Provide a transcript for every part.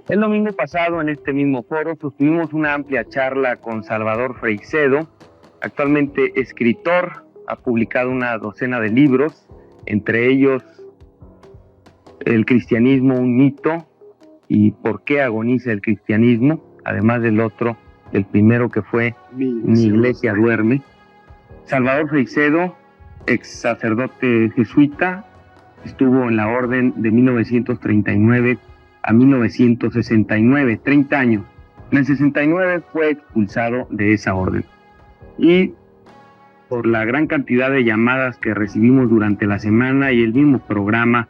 El domingo pasado, en este mismo foro, sostuvimos una amplia charla con Salvador Freixedo, actualmente escritor, ha publicado una docena de libros, entre ellos El cristianismo, un mito y Por qué agoniza el cristianismo, además del otro, el primero que fue Mi iglesia duerme. Salvador Freixedo, ex sacerdote jesuita, estuvo en la orden de 1939 a 1969, 30 años. En el 69 fue expulsado de esa orden. Y por la gran cantidad de llamadas que recibimos durante la semana y el mismo programa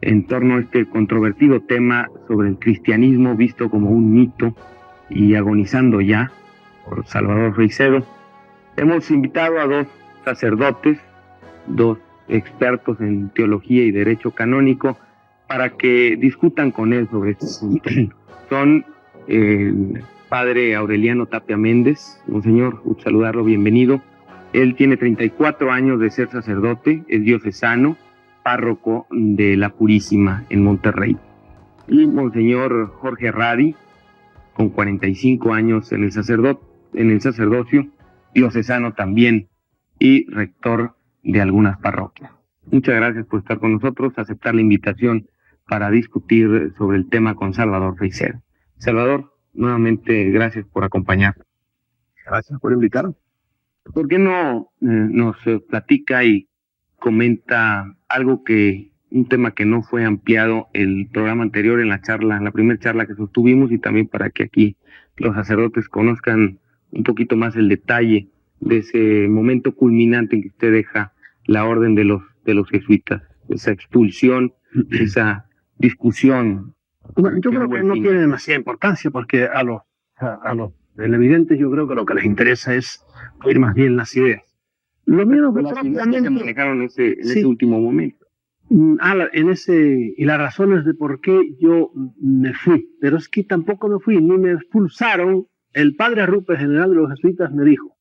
en torno a este controvertido tema sobre el cristianismo visto como un mito y agonizando ya por Salvador Freixedo, hemos invitado a dos sacerdotes, dos expertos en teología y derecho canónico, para que discutan con él sobre este asunto. Son el padre Aureliano Tapia Méndez. Monseñor, un saludarlo, bienvenido. Él tiene 34 años de ser sacerdote, es diocesano, párroco de la Purísima en Monterrey. Y Monseñor Jorge Radi, con 45 años en el sacerdocio, diocesano también y rector de algunas parroquias. Muchas gracias por estar con nosotros, aceptar la invitación para discutir sobre el tema con Salvador Freixedo. Salvador, nuevamente gracias por acompañarnos. Gracias por invitarme. ¿Por qué no nos platica y comenta un tema que no fue ampliado el programa anterior en la primera charla que sostuvimos, y también para que aquí los sacerdotes conozcan un poquito más el detalle de ese momento culminante en que usted deja la orden de los jesuitas, esa expulsión, esa discusión? Bueno, yo creo que no tiene demasiada importancia, porque a los televidentes yo creo que lo que les interesa es oír más bien las ideas. Lo mío fue propiamente manejaron ese último momento. Y las razones de por qué yo me fui, pero es que tampoco me fui, ni me expulsaron. El padre Arrupe, general de los jesuitas, me dijo: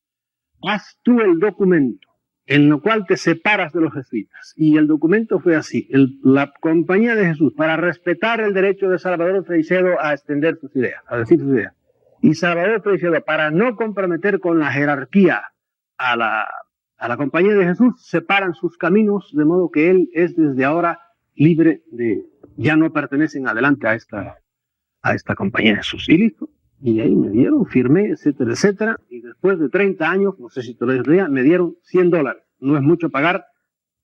haz tú el documento en lo cual te separas de los jesuitas. Y el documento fue así: la Compañía de Jesús, para respetar el derecho de Salvador Freixedo a extender sus ideas, a decir sus ideas. Y Salvador Freixedo, para no comprometer con la jerarquía a la Compañía de Jesús, separan sus caminos, de modo que él es desde ahora libre ya no pertenece en adelante a esta Compañía de Jesús. Y listo. Y ahí me dieron, firmé, etcétera, etcétera. Y después de 30 años, no sé si te lo decía, me dieron $100. No es mucho pagar,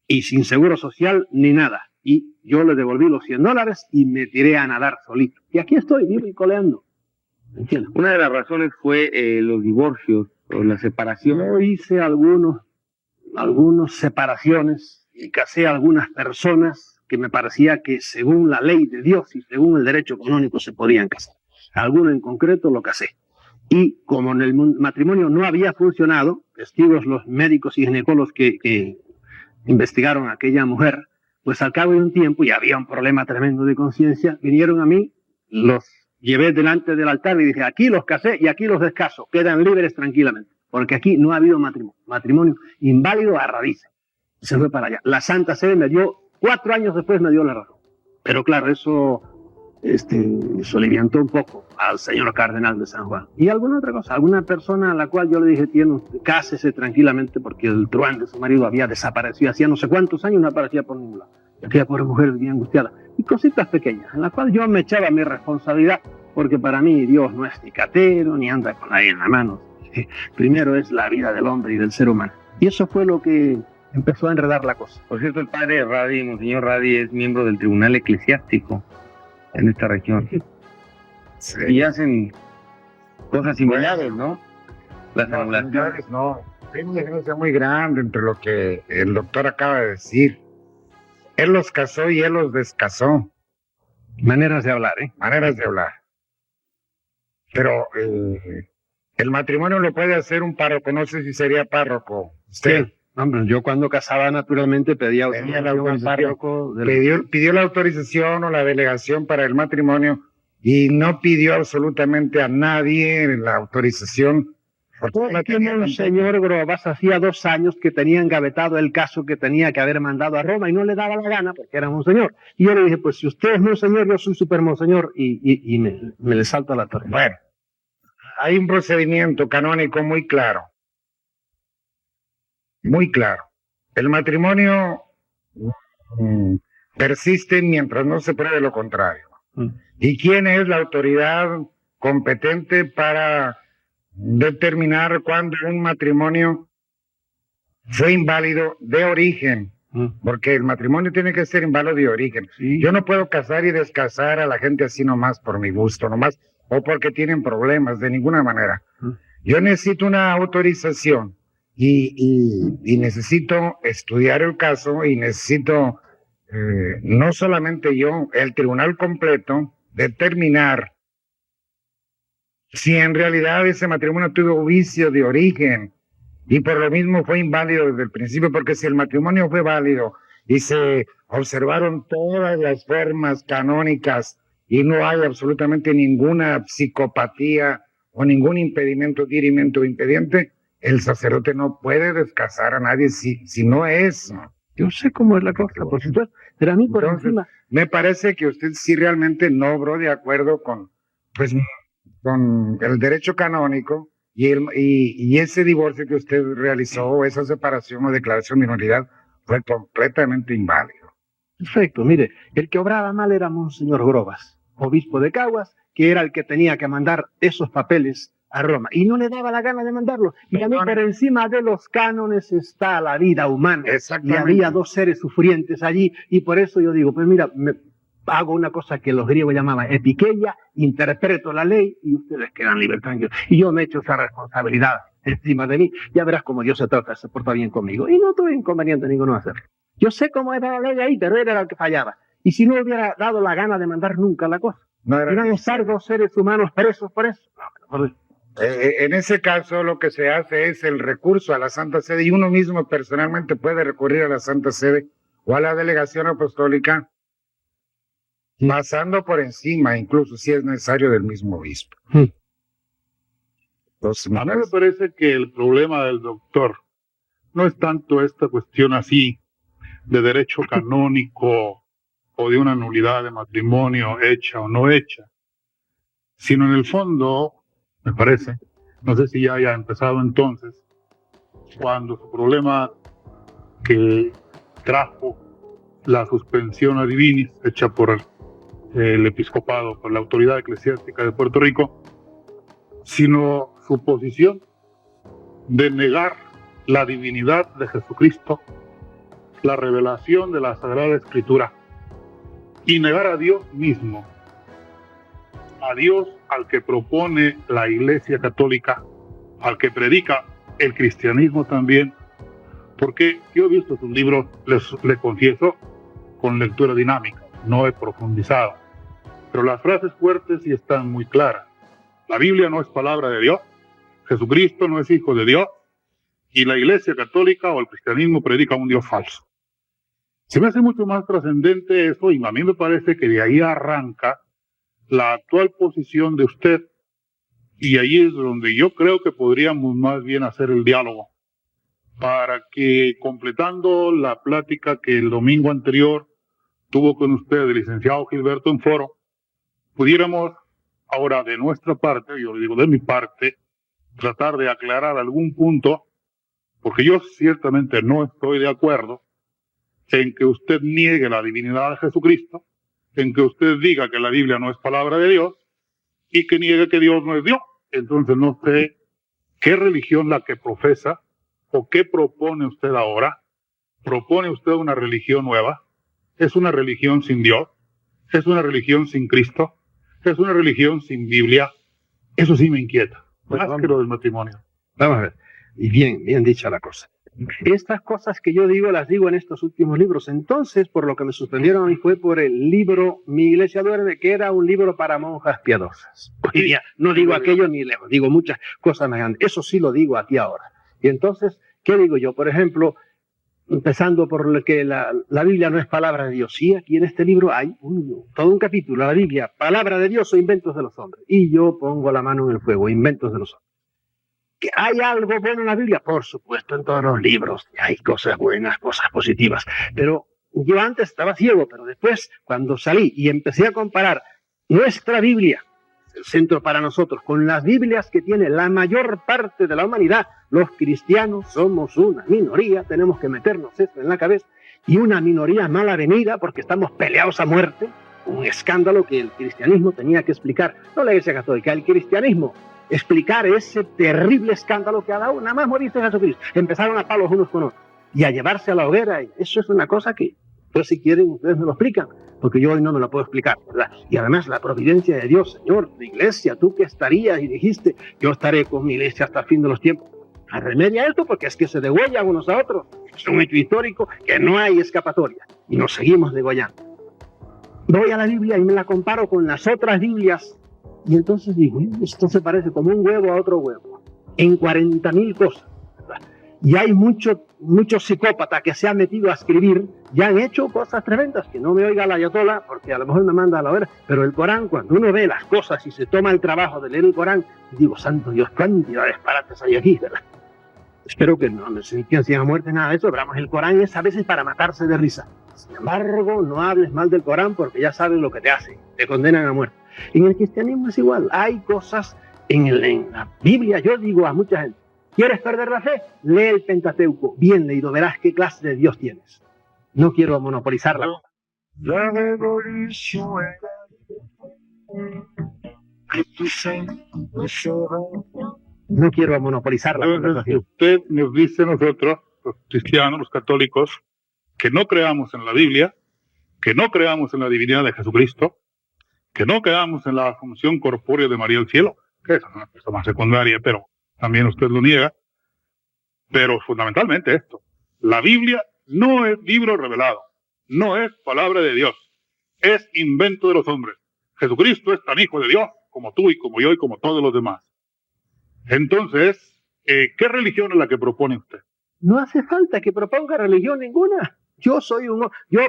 y sin seguro social ni nada. Y yo le devolví los $100 y me tiré a nadar solito. Y aquí estoy, vivo y coleando. ¿Entiendes? Una de las razones fue los divorcios o la separación. Yo hice algunas separaciones y casé a algunas personas que me parecía que según la ley de Dios y según el derecho canónico se podían casar. Alguno en concreto lo casé. Y como en el matrimonio no había funcionado, testigos los médicos y ginecólogos que investigaron a aquella mujer, pues al cabo de un tiempo, y había un problema tremendo de conciencia, vinieron a mí, los llevé delante del altar y dije: aquí los casé y aquí los descaso, quedan libres tranquilamente, porque aquí no ha habido matrimonio inválido a raíces. Se fue para allá. La Santa Sede me dio, 4 años después me dio la razón. Pero claro, eso soliviantó un poco al señor cardenal de San Juan. Y alguna otra cosa, alguna persona a la cual yo le dije: cásese tranquilamente, porque el truán de su marido había desaparecido, hacía no sé cuántos años no aparecía por ningún lado. Y aquella pobre mujer vivía angustiada. Y cositas pequeñas, en las cuales yo me echaba mi responsabilidad, porque para mí Dios no es ni catero, ni anda con nadie en la mano. Primero es la vida del hombre y del ser humano. Y eso fue lo que empezó a enredar la cosa. Por cierto, el padre Radi, Monseñor Radi, es miembro del Tribunal Eclesiástico en esta región. Sí. Y hacen cosas similares, ¿no? Las anulaciones. No, hay una diferencia muy grande entre lo que el doctor acaba de decir. Él los casó y él los descasó. Maneras de hablar, Maneras de hablar. Pero el matrimonio lo puede hacer un párroco. No sé si sería párroco. Usted. Sí. Hombre, yo cuando casaba naturalmente pedía la autorización. Pidió la autorización o la delegación para el matrimonio y no pidió absolutamente a nadie la autorización Porque la Que tenía Monseñor Grobas hacía 2 años que tenía engavetado el caso que tenía que haber mandado a Roma y no le daba la gana porque era Monseñor. Y yo le dije, pues si usted es Monseñor, yo soy super Monseñor, y me le salto a la torre. Bueno, hay un procedimiento canónico muy claro. Muy claro. El matrimonio persiste mientras no se pruebe lo contrario. ¿Y quién es la autoridad competente para determinar cuándo un matrimonio fue inválido de origen? Porque el matrimonio tiene que ser inválido de origen. Sí. Yo no puedo casar y descasar a la gente así nomás por mi gusto, nomás, o porque tienen problemas, de ninguna manera. Yo necesito una autorización y necesito estudiar el caso y necesito, no solamente yo, el tribunal completo, determinar si en realidad ese matrimonio tuvo vicio de origen y por lo mismo fue inválido desde el principio, porque si el matrimonio fue válido y se observaron todas las formas canónicas y no hay absolutamente ninguna psicopatía o ningún impedimento, dirimento o impediente, el sacerdote no puede descasar a nadie si no es. Yo sé cómo es la cosa, por supuesto, pero a mí por Entonces, encima... me parece que usted sí realmente no obró de acuerdo con el derecho canónico y ese divorcio que usted realizó, esa separación o declaración de nulidad, fue completamente inválido. Perfecto, mire, el que obraba mal era Monseñor Grobas, obispo de Caguas, que era el que tenía que mandar esos papeles a Roma, y no le daba la gana de mandarlo. Y a mí por encima de los cánones está la vida humana. Y Exactamente. había 2 seres sufrientes allí, y por eso yo digo, pues mira, hago una cosa que los griegos llamaban epiqueia, interpreto la ley y ustedes quedan libres, tranquilos. Y yo me echo esa responsabilidad encima de mí. Ya verás cómo Dios se porta bien conmigo. Y no tuve inconveniente ninguno a hacerlo. Yo sé cómo era la ley ahí, pero él era el que fallaba. Y si no hubiera dado la gana de mandar nunca la cosa, No era iban a estar 2 seres humanos presos por eso. No, en ese caso lo que se hace es el recurso a la Santa Sede y uno mismo personalmente puede recurrir a la Santa Sede o a la delegación apostólica, pasando por encima, incluso si es necesario, del mismo obispo. Entonces, A mí me parece que el problema del doctor no es tanto esta cuestión así de derecho canónico o de una nulidad de matrimonio hecha o no hecha, sino en el fondo, me parece, no sé si ya haya empezado entonces, cuando su problema que trajo la suspensión a divinis hecha por el episcopado, por la autoridad eclesiástica de Puerto Rico, sino su posición de negar la divinidad de Jesucristo, la revelación de la Sagrada Escritura, y negar a Dios mismo, a Dios al que propone la Iglesia Católica, al que predica el cristianismo también, porque yo he visto sus libros, les confieso, con lectura dinámica, no he profundizado, pero las frases fuertes sí están muy claras. La Biblia no es palabra de Dios, Jesucristo no es hijo de Dios, y la Iglesia Católica o el cristianismo predica un Dios falso. Se me hace mucho más trascendente eso, y a mí me parece que de ahí arranca la actual posición de usted, y ahí es donde yo creo que podríamos más bien hacer el diálogo, para que, completando la plática que el domingo anterior tuvo con usted el licenciado Gilberto en foro, pudiéramos ahora de nuestra parte, yo le digo de mi parte, tratar de aclarar algún punto, porque yo ciertamente no estoy de acuerdo en que usted niegue la divinidad de Jesucristo, en que usted diga que la Biblia no es palabra de Dios y que niegue que Dios no es Dios. Entonces no sé qué religión la que profesa o qué propone usted ahora. ¿Propone usted una religión nueva? ¿Es una religión sin Dios? ¿Es una religión sin Cristo? ¿Es una religión sin Biblia? Eso sí me inquieta, más que lo del matrimonio. Vamos a ver, y bien dicha la cosa. Estas cosas que yo digo, las digo en estos últimos libros. Entonces, por lo que me suspendieron a mí fue por el libro Mi Iglesia Duerme, que era un libro para monjas piadosas. Hoy día no digo aquello ni lejos, digo muchas cosas más grandes. Eso sí lo digo aquí ahora. Y entonces, ¿qué digo yo? Por ejemplo, empezando por lo que la Biblia no es palabra de Dios. Sí, aquí en este libro hay todo un capítulo, la Biblia, palabra de Dios o inventos de los hombres. Y yo pongo la mano en el fuego, inventos de los hombres. ¿Que hay algo bueno en la Biblia? Por supuesto, en todos los libros hay cosas buenas, cosas positivas. Pero yo antes estaba ciego, pero después, cuando salí y empecé a comparar nuestra Biblia, el centro para nosotros, con las Biblias que tiene la mayor parte de la humanidad, los cristianos somos una minoría, tenemos que meternos esto en la cabeza, y una minoría mal avenida porque estamos peleados a muerte, un escándalo que el cristianismo tenía que explicar, no la Iglesia Católica, el cristianismo, explicar ese terrible escándalo que ha dado nada más morirse Jesucristo. Empezaron a palos unos con otros y a llevarse a la hoguera, y eso es una cosa que, pues si quieren, ustedes me lo explican, porque yo hoy no me lo puedo explicar, ¿verdad? Y además la providencia de Dios, Señor, tu iglesia, tú que estarías y dijiste, yo estaré con mi iglesia hasta el fin de los tiempos. Remedia esto porque es que se degüellan unos a otros. Es un hecho histórico que no hay escapatoria y nos seguimos degollando. Voy a la Biblia y me la comparo con las otras Biblias y entonces digo, esto se parece como un huevo a otro huevo, en 40.000 cosas, ¿verdad? Y hay muchos psicópatas que se han metido a escribir y han hecho cosas tremendas, que no me oiga la ayatollah porque a lo mejor me manda a la hoguera, pero el Corán, cuando uno ve las cosas y se toma el trabajo de leer el Corán, digo, santo Dios, cantidad de disparates hay aquí, ¿verdad? Espero que no me sentencien a muerte, nada de eso, pero el Corán es a veces para matarse de risa. Sin embargo, no hables mal del Corán porque ya sabes lo que te hace, te condenan a muerte. En el cristianismo es igual, hay cosas en la Biblia, yo digo a mucha gente, ¿quieres perder la fe? Lee el Pentateuco, bien leído, verás qué clase de Dios tienes. No quiero monopolizarla. No quiero monopolizar la conversación. Usted nos dice a nosotros, los cristianos, los católicos, que no creamos en la Biblia, que no creamos en la divinidad de Jesucristo, que no creamos en la función corpórea de María al cielo, que es una cosa más secundaria, pero también usted lo niega. Pero fundamentalmente esto, la Biblia no es libro revelado, no es palabra de Dios, es invento de los hombres. Jesucristo es tan hijo de Dios como tú y como yo y como todos los demás. Entonces, ¿qué religión es la que propone usted? No hace falta que proponga religión ninguna. Yo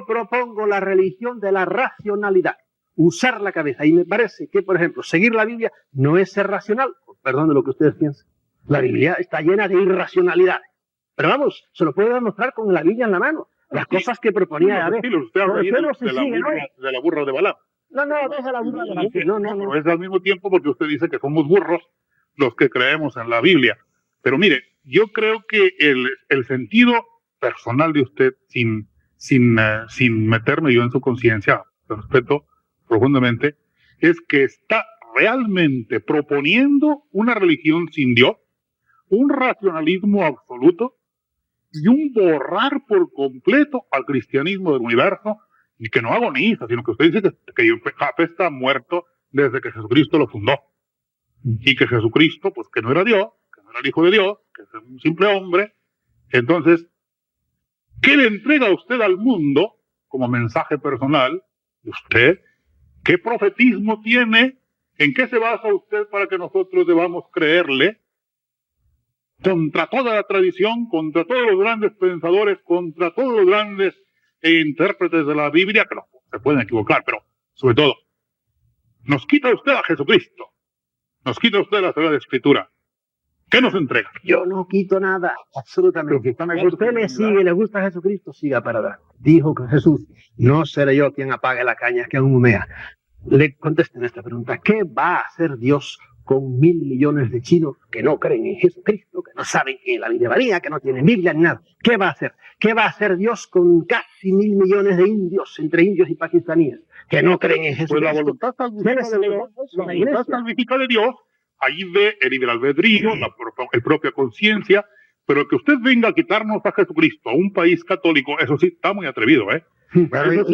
propongo la religión de la racionalidad, usar la cabeza. Y me parece que, por ejemplo, seguir la Biblia no es ser racional, perdón de lo que ustedes piensan. La Biblia está llena de irracionalidades. Pero vamos, se lo puedo demostrar con la Biblia en la mano. Las cosas que proponía Yahvé. Usted habla ahí de la burra de Balaam. No, deja la burra de Balaam. No. Es al mismo tiempo porque usted dice que somos burros los que creemos en la Biblia. Pero mire, yo creo que el sentido personal de usted, sin meterme yo en su conciencia, lo respeto profundamente, es que está realmente proponiendo una religión sin Dios, un racionalismo absoluto y un borrar por completo al cristianismo del universo, y que no agoniza, sino que usted dice que Jafé está muerto desde que Jesucristo lo fundó, y que Jesucristo, pues que no era Dios, que no era el Hijo de Dios, que es un simple hombre. Entonces, ¿qué le entrega usted al mundo como mensaje personal de usted? ¿Qué profetismo tiene? ¿En qué se basa usted para que nosotros debamos creerle? Contra toda la tradición, contra todos los grandes pensadores, contra todos los grandes intérpretes de la Biblia, que no, se pueden equivocar, pero sobre todo, nos quita usted a Jesucristo, nos quita usted la Sagrada Escritura. ¿Qué nos entrega? Yo no quito nada, absolutamente. Si usted le sigue y le gusta a Jesucristo, siga para adelante. Dijo que Jesús, no seré yo quien apague la caña que aún humea. Le contesten esta pregunta, ¿qué va a hacer Dios con 1.000 millones de chinos que no creen en Jesucristo, que no saben que la Biblia varía, que no tienen Biblia ni nada? ¿Qué va a hacer? ¿Qué va a hacer Dios con casi 1.000 millones de indios, entre indios y pakistaníes, que no creen en Jesucristo? Pues la voluntad salvífica de Dios, ahí ve el libre albedrío, la propia conciencia, pero que usted venga a quitarnos a Jesucristo, a un país católico, eso sí está muy atrevido, ¿eh? Bueno,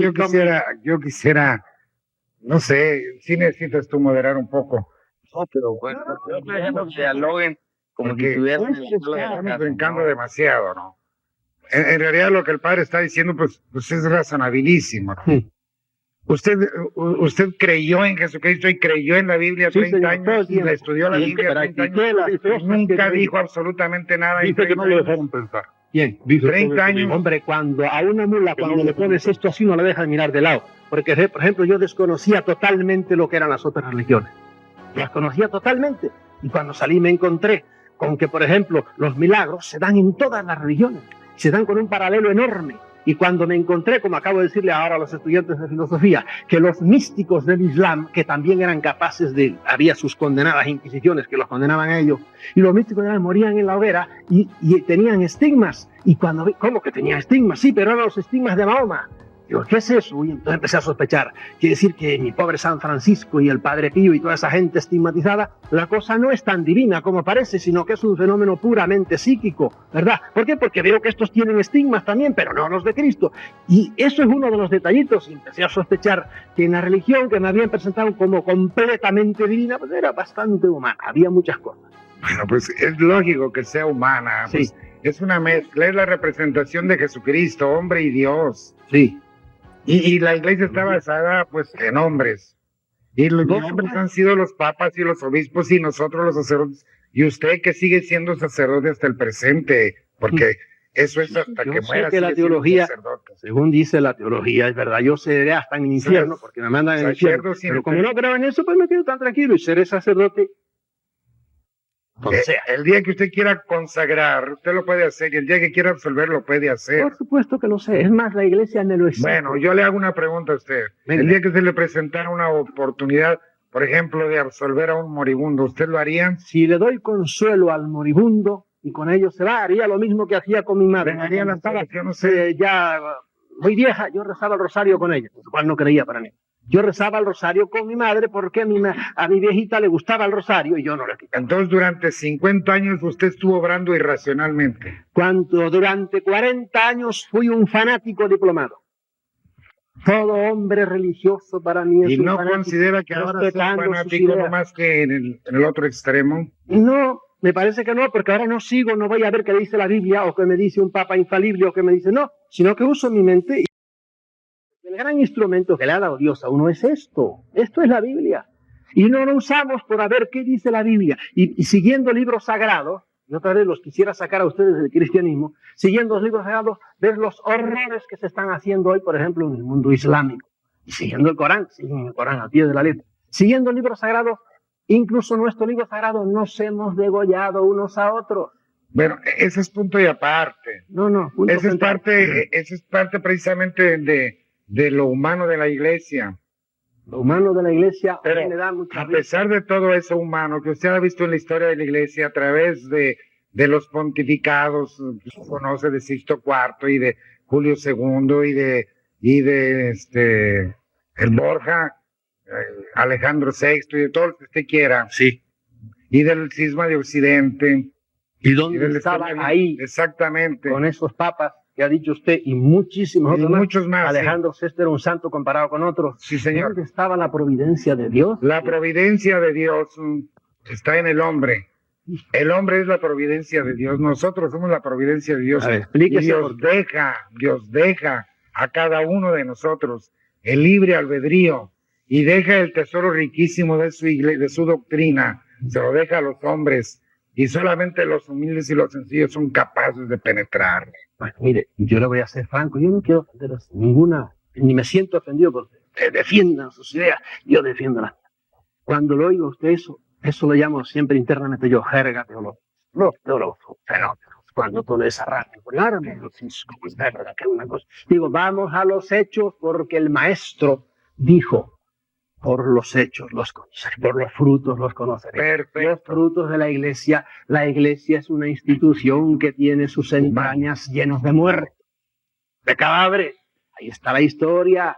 yo quisiera, no sé, sí necesitas tú moderar un poco. No, pero bueno, dialoguen como si estuvieran estamos brincando demasiado, ¿no? En realidad lo que el padre está diciendo, pues es razonabilísimo, ¿no? Usted creyó en Jesucristo y creyó en la Biblia 30 años y la estudió la Biblia 30 años. Nunca dijo absolutamente nada. Dice que no lo dejaron pensar. Bien, dice 30 años. Hombre, cuando a una mula, cuando le pones esto así, no la dejas mirar de lado. Porque, por ejemplo, yo desconocía totalmente lo que eran las otras religiones. Las conocía totalmente. Y cuando salí me encontré con que, por ejemplo, los milagros se dan en todas las religiones, se dan con un paralelo enorme. Y cuando me encontré, como acabo de decirle ahora a los estudiantes de filosofía, que los místicos del Islam, que también eran capaces de, había sus condenadas inquisiciones que los condenaban a ellos, y los místicos del Islam morían en la hoguera y tenían estigmas. Y cuando vi, ¿cómo que tenían estigmas? Sí, pero eran los estigmas de Mahoma. Digo, ¿qué es eso? Y entonces empecé a sospechar. Quiere decir que mi pobre San Francisco y el Padre Pío y toda esa gente estigmatizada, la cosa no es tan divina como parece, sino que es un fenómeno puramente psíquico, ¿verdad? ¿Por qué? Porque veo que estos tienen estigmas también, pero no los de Cristo. Y eso es uno de los detallitos. Y empecé a sospechar que en la religión que me habían presentado como completamente divina, pues era bastante humana. Había muchas cosas. Bueno, pues es lógico que sea humana. Sí. Pues es una mezcla, es la representación de Jesucristo, hombre y Dios. Sí. Y la iglesia está basada, pues, en hombres. Y los Por hombres supuesto. han sido los papas y los obispos y nosotros los sacerdotes. Y usted que sigue siendo sacerdote hasta el presente, porque eso es hasta Yo que sé muera. que la sigue siendo teología, sacerdote. según dice la teología, es verdad, yo seré hasta en el infierno, Sí. porque me mandan al infierno. Sacerdote, Pero como no creo en eso, pues me quedo tan tranquilo y seré sacerdote donde sea. El día que usted quiera consagrar, usted lo puede hacer, y el día que quiera absolver, lo puede hacer. Por supuesto que lo sé. Es más, la iglesia me lo exige. Bueno, yo le hago una pregunta a usted. Venga. El día que se le presentara una oportunidad, por ejemplo, de absolver a un moribundo, ¿usted lo haría? Si le doy consuelo al moribundo y con ello se va, haría lo mismo que hacía con mi madre. Haría las Estaba, cosas, yo no sé. ya muy vieja, yo rezaba el rosario con ella, lo cual no creía para mí. Yo rezaba el rosario con mi madre porque a mi viejita le gustaba el rosario y yo no le quitaba. Entonces, durante 50 años usted estuvo obrando irracionalmente. Cuando durante 40 años fui un fanático diplomado. Todo hombre religioso para mí es ¿Y un no fanático, considera que ahora es respetando sus fanático ideas. no más que en el otro extremo? No, me parece que no, porque ahora no sigo, no voy a ver qué dice la Biblia o qué me dice un papa infalible o qué me dice, no, sino que uso mi mente. El gran instrumento que le ha dado Dios a uno es esto es la Biblia. Y no lo usamos por a ver qué dice la Biblia. Y siguiendo libros sagrados, y otra vez los quisiera sacar a ustedes del cristianismo, siguiendo los libros sagrados, ver los horrores que se están haciendo hoy, por ejemplo, en el mundo islámico. Y siguiendo el Corán, siguen el Corán al pie de la letra. Siguiendo el libro sagrado, incluso nuestro libro sagrado, nos hemos degollado unos a otros. Bueno, ese es punto y aparte. No, punto Esa es central. parte precisamente de lo humano de la iglesia. Lo humano de la iglesia a Pero mí me da mucha a risa. pesar de todo eso humano que usted ha visto en la historia de la iglesia a través de los pontificados, conoce de Sixto IV y de Julio II y de el Borja, Alejandro VI y de todo lo que usted quiera. Sí. Y del cisma de Occidente. ¿Y y dónde del estaba esclavismo. ahí Exactamente. con esos papas que ha dicho usted y muchísimos Y otros más? muchos más. sí. Alejandro VI era un santo comparado con otros. Sí, señor. ¿Dónde estaba la providencia de Dios? La providencia de Dios está en el hombre. El hombre es la providencia de Dios. Nosotros somos la providencia de Dios. A ver, Y explíquese. Dios deja a cada uno de nosotros el libre albedrío y deja el tesoro riquísimo de su doctrina. Se lo deja a los hombres y solamente los humildes y los sencillos son capaces de penetrar. Bueno, mire, yo le voy a ser franco, yo no quiero ofender a ninguna, ni me siento ofendido porque defiendan sus ideas, yo defiendo las mías. Cuando lo oigo a usted eso lo llamo siempre internamente yo jerga teológica. Los teólogos son fenómenos. Cuando tú les arrancas, digo, vamos a los hechos porque el maestro dijo, por los hechos los conoceré, por los frutos los conoceré. Los Perfecto. frutos de la iglesia es una institución que tiene sus entrañas llenas de muerte, de cadáveres. Ahí está la historia.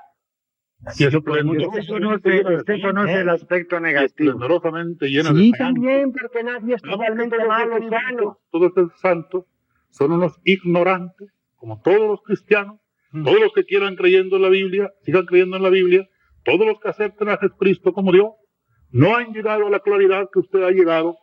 Y eso puede Usted conoce el aspecto negativo. esplendorosamente llena Sí, de también, porque nadie es totalmente malo ni bueno. Todos estos santos son unos ignorantes, como todos los cristianos, todos los que quieran creyendo en la Biblia, sigan creyendo en la Biblia, todos los que acepten a Jesucristo como Dios, no han llegado a la claridad que usted ha llegado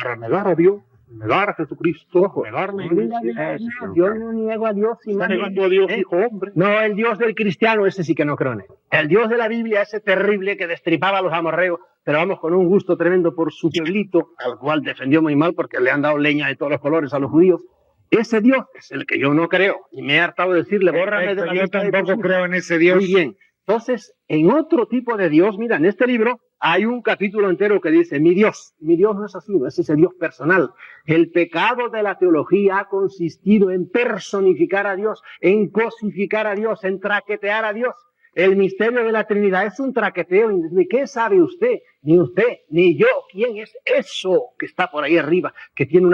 para negar a Dios, negar a Jesucristo, negar la iglesia. Yo no niego a Dios, Está negando a Dios, hijo hombre. No, el Dios del cristiano, ese sí que no creo en él. El Dios de la Biblia, ese terrible que destripaba a los amorreos, pero vamos, con un gusto tremendo por su pueblito, al cual defendió muy mal porque le han dado leña de todos los colores a los judíos. Ese Dios es el que yo no creo. Y me he hartado de decirle, bórrame de la Yo lista de tampoco tus creo en ese Dios. Muy bien. Entonces, en otro tipo de Dios, mira, en este libro hay un capítulo entero que dice, mi Dios no es así, ese es el Dios personal. El pecado de la teología ha consistido en personificar a Dios, en cosificar a Dios, en traquetear a Dios. El misterio de la Trinidad es un traqueteo. ¿De qué sabe usted? Ni usted, ni yo. ¿Quién es eso que está por ahí arriba, que tiene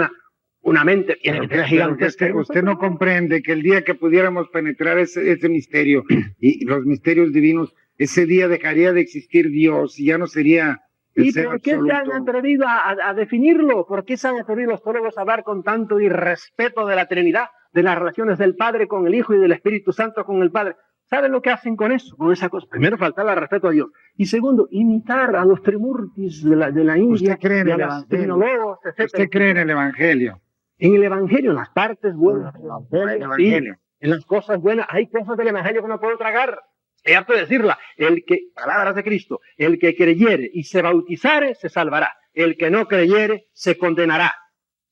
una mente gigantesca? Usted no comprende que el día que pudiéramos penetrar ese misterio y los misterios divinos, ese día dejaría de existir Dios y ya no sería el ¿Y ser por qué se han absoluto. atrevido a definirlo? ¿Por qué se han atrevido los teólogos a hablar con tanto irrespeto de la Trinidad, de las relaciones del Padre con el Hijo y del Espíritu Santo con el Padre? ¿Saben lo que hacen con eso, con esa cosa? Primero, faltarle al respeto a Dios. Y segundo, imitar a los trimurtis de la India, ¿Usted cree en y a el los Evangelio? tecnólogos, etc. ¿Usted cree en el Evangelio? En el Evangelio, en las partes buenas del El Evangelio, sí, Evangelio. en las cosas buenas, hay cosas del Evangelio que no puedo tragar. Estoy harto de decirla. Palabras de Cristo, el que creyere y se bautizare, se salvará. El que no creyere, se condenará.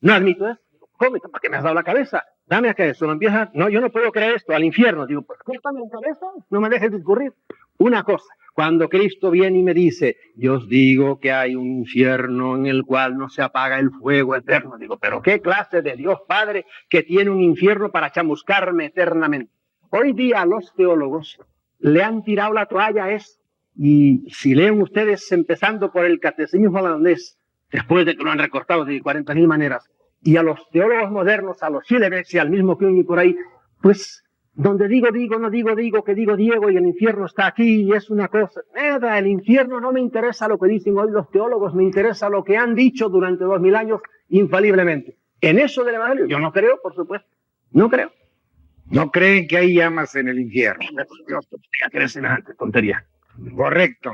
No admito eso. ¿Cómo? ¿Para qué me has dado la cabeza? Dame acá eso. No empieza, no, yo no puedo creer esto, al infierno. Digo, pues córtame la cabeza, no me dejes discurrir. Una cosa, cuando Cristo viene y me dice, yo os digo que hay un infierno en el cual no se apaga el fuego eterno. Digo, pero ¿qué clase de Dios Padre que tiene un infierno para chamuscarme eternamente? Hoy día los teólogos le han tirado la toalla a eso. Y si leen ustedes, empezando por el catecismo holandés, después de que lo han recortado de 40.000 maneras, y a los teólogos modernos, a los Schillebeck y al mismo Kuhn y por ahí, pues donde digo, no digo, que digo Diego y el infierno está aquí y es una cosa. Nada, el infierno no me interesa lo que dicen hoy los teólogos, me interesa lo que han dicho durante 2000 años infaliblemente. En eso del Evangelio, yo no creo, por supuesto, no creo. ¿No creen que hay llamas en el infierno? Dios, ya crees semejante tontería. Correcto.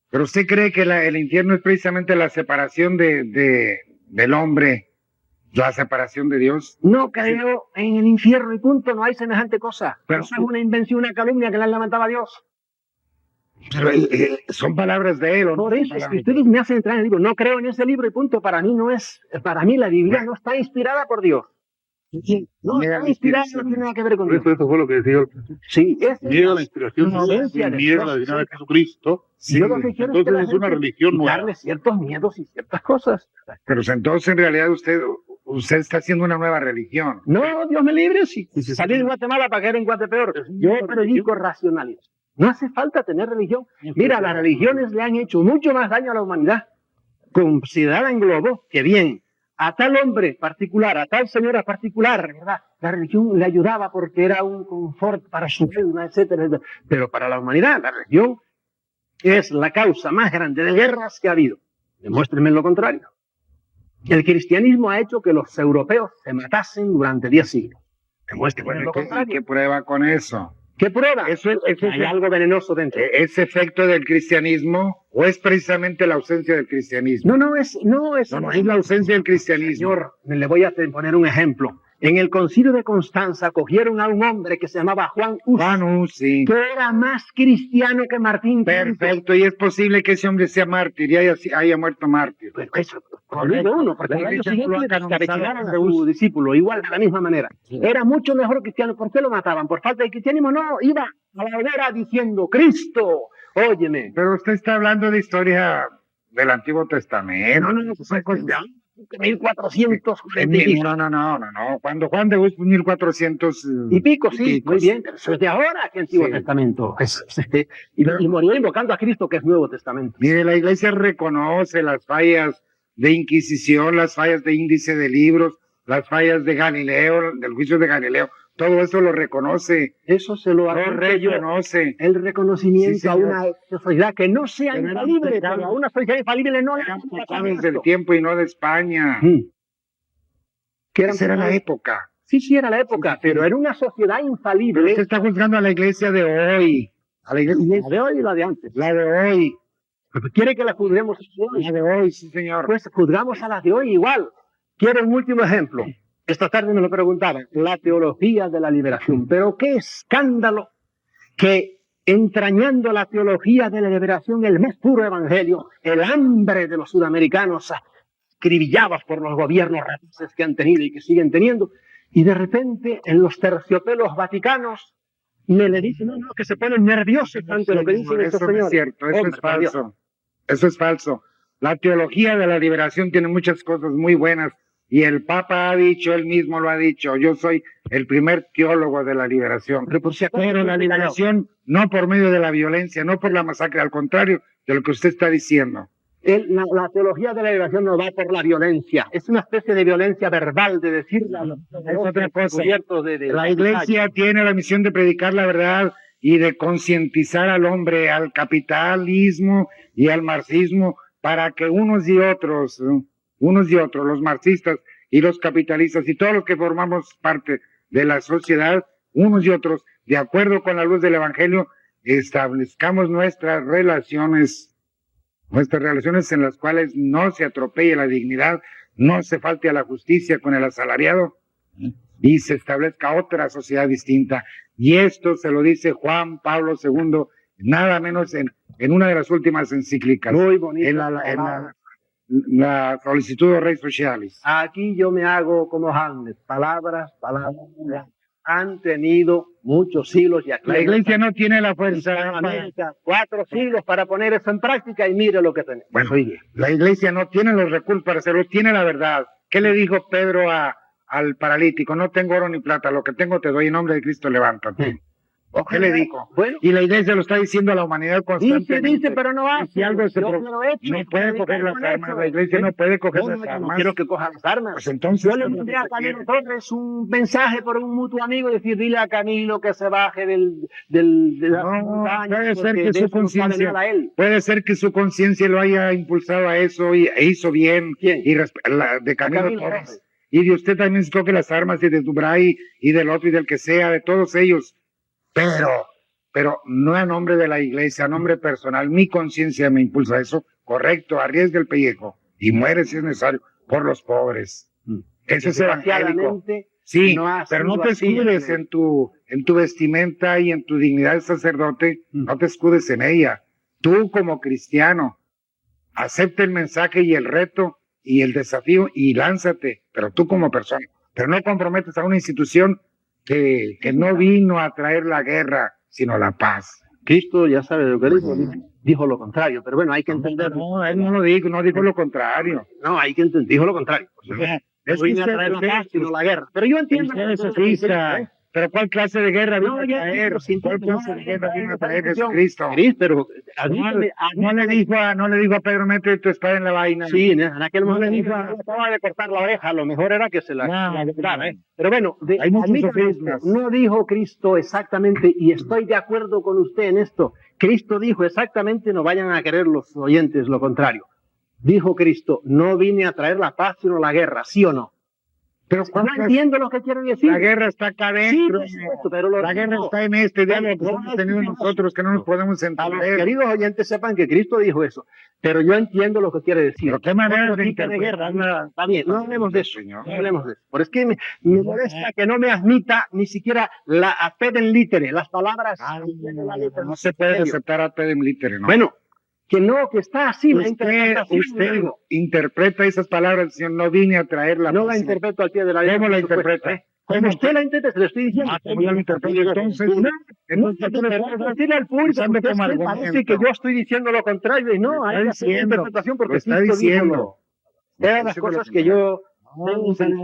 Pero usted cree que el infierno es precisamente la separación del hombre, la separación de Dios. No creo en el infierno y punto, no hay semejante cosa. Pero eso es una invención, una calumnia que le han levantado a Dios. Pero, son palabras de él, ¿o no? Por eso, es que ustedes me hacen entrar en el libro, no creo en ese libro y punto. Para mí la Biblia no está inspirada por Dios. No está inspirada, no tiene nada que ver con Por Dios. eso fue lo que decía. Sí, Niega la inspiración de Dios influencia y de niega Dios, la divinidad de sí. Jesucristo. Sí, yo lo que quiero es que Entonces la es una gente religión nueva. darle ciertos miedos y ciertas cosas. Pero entonces en realidad usted está haciendo una nueva religión. No, Dios me libre, si salí de Guatemala para caer en Guatepeor. Yo predico racionalismo. No hace falta tener religión. Mira, las religiones le han hecho mucho más daño a la humanidad, considerada en globo, que bien, a tal hombre particular, a tal señora particular, ¿verdad? La religión le ayudaba porque era un confort para su alma, etcétera, etcétera. Pero para la humanidad, la religión es la causa más grande de guerras que ha habido. Demuéstrenme lo contrario. El cristianismo ha hecho que los europeos se matasen durante 10 siglos. Demuéstrenme Bueno, lo contrario. ¿qué prueba con eso? ¿Qué prueba? Eso Hay algo venenoso dentro. ¿Es efecto del cristianismo o es precisamente la ausencia del cristianismo? No es la ausencia del cristianismo. Señor, le voy a poner un ejemplo. En el concilio de Constanza cogieron a un hombre que se llamaba Juan Hus, Sí. que era más cristiano que Martín. Perfecto, y es posible que ese hombre sea mártir y haya muerto mártir. Pero eso, corrido uno, porque al año siguiente Lo canonizaron descabecearon a de su discípulo, igual de la misma manera. Era mucho mejor cristiano. ¿Por qué lo mataban? ¿Por falta de cristianismo? No, iba a la hoguera diciendo, Cristo, óyeme. Pero usted está hablando de historia del Antiguo Testamento. No, pues ya, 1440 No. Cuando Juan de Hus, 1400 y pico, sí, pico, muy bien, pero eso es de ahora, que Antiguo Sí. Testamento. Y murió invocando a Cristo, que es Nuevo Testamento. Mire, la iglesia reconoce las fallas de Inquisición, las fallas de índice de libros, las fallas de Galileo, del juicio de Galileo. Todo eso lo reconoce. Eso se lo Lo reconoce. el reconocimiento Sí, a señor. una sociedad que no sea Pero eran infalible, pecados. pero a una sociedad infalible no le Eran hace pecados del tiempo y no de España. Que eran Esa era la pecados. época. Sí, era la época, Sí. pero era una sociedad Pero infalible. usted está juzgando a la iglesia de hoy. A la iglesia La de hoy y la de antes. la de hoy. ¿Quiere que la juzguemos hoy? La de hoy, sí, señor. Pues juzgamos a las de hoy igual. Quiero un último ejemplo. Esta tarde me lo preguntaban, la teología de la liberación. Pero qué escándalo que entrañando la teología de la liberación, el más puro evangelio, el hambre de los sudamericanos acribillados por los gobiernos rapaces que han tenido y que siguen teniendo, y de repente en los terciopelos vaticanos me le dicen, no, que se ponen nerviosos ante lo que dicen estos Eso no es señores. cierto, eso Hombre, es por Dios. falso. Eso es falso. La teología de la liberación tiene muchas cosas muy buenas y el Papa ha dicho, él mismo lo ha dicho, yo soy el primer teólogo de la liberación. Pero la liberación no por medio de la violencia, no por la masacre, al contrario de lo que usted está diciendo. La teología de la liberación no va por la violencia, es una especie de violencia verbal, de decir Es otra cosa. La iglesia tiene la misión de predicar la verdad y de concientizar al hombre, al capitalismo y al marxismo, para que unos y otros, los marxistas y los capitalistas y todos los que formamos parte de la sociedad, unos y otros, de acuerdo con la luz del Evangelio, establezcamos nuestras relaciones en las cuales no se atropelle la dignidad, no se falte a la justicia con el asalariado y se establezca otra sociedad distinta. Y esto se lo dice Juan Pablo II, nada menos en una de las últimas encíclicas. Muy bonito. En la solicitud de Rei Socialis. Aquí yo me hago como Hamlet, palabras, han tenido muchos siglos y aquí La iglesia no tiene la fuerza. en América, 4 siglos para poner eso en práctica y mire lo que tenemos. Bueno, la iglesia no tiene los recursos para hacerlo, tiene la verdad. ¿Qué le dijo Pedro al paralítico? No tengo oro ni plata, lo que tengo te doy, en nombre de Cristo levántate. ¿Qué le dijo? Bueno, y la iglesia lo está diciendo a la humanidad constantemente. dice, pero no hace. Si algo se Yo lo he hecho. no puede coger las armas, la iglesia no puede coger las armas. No quiero que coja las armas. Pues entonces, Yo le mandé a Camilo Torres un mensaje por un mutuo amigo y decir, dile a Camilo que se baje de la montaña, puede ser porque que de su eso no sabe conciencia, nada él. puede ser que su conciencia lo haya impulsado a eso e hizo bien. ¿Quién? Y de Camilo Camilo Torres. Torres. Y de usted también se coge las armas y de Dubray y del otro y del que sea, de todos ellos. Pero no a nombre de la iglesia, a nombre personal. Mi conciencia me impulsa a eso. Correcto, arriesga el pellejo y muere si es necesario por los pobres. Eso es evangélico. Sí, pero no te escudes en tu vestimenta y en tu dignidad de sacerdote, no te escudes en ella. Tú como cristiano, acepta el mensaje y el reto y el desafío y lánzate, pero tú como persona. Pero no comprometes a una institución que no vino a traer la guerra, sino la paz. Cristo ya sabe lo que dijo lo contrario, pero bueno, hay que entender. No, él no lo dijo, no dijo lo contrario. No, hay que entender, dijo lo contrario. Es No vine a traer la paz, sino la guerra. Pero yo entiendo. Pero ¿cuál clase de guerra vino No, a ya traer? entiendo, ¿Cuál clase de guerra vino a traer Jesucristo? Pero No le dijo a Pedro, mete tu espada en la vaina. sí, en aquel momento le le dijo, acaba de cortar la oreja, lo mejor era que se la quitara, ¿eh? Pero bueno, Hay muchos admítame esto, sofismas. no dijo Cristo exactamente, y estoy de acuerdo con usted en esto. Cristo dijo exactamente, no vayan a querer los oyentes lo contrario. Dijo Cristo, no vine a traer la paz sino la guerra, ¿sí o no? Pero No entiendo lo que quiere decir. la guerra está acá adentro. Sí, por supuesto, pero La guerra está en este diálogo que hemos tenido nosotros, que no nos podemos a los entender. queridos oyentes sepan que Cristo dijo eso, pero yo entiendo lo que quiere decir. Pero qué manera Otro de tipo interpretar. guerra, está bien, no hablemos de eso, Señor. no hablemos de eso. Pero es que me molesta que no me admita ni siquiera la apeden litere, las palabras. No se puede aceptar a pedem litere, ¿no? Bueno, que no, que está así la usted interpretación. Digo, interpreta esas palabras, Señor, no vine a traer la no la paz. interpreto al pie de la letra. ¿Cómo la por supuesto, interpreta? ¿eh? Como usted la interpreta, se lo estoy diciendo. ¿Cómo la interpreta? Entonces, Decirle al público, usando como usted parece argumento. que yo estoy diciendo lo contrario y no, hay que hacer una interpretación porque lo está Cristo diciendo. dijo eran las cosas que yo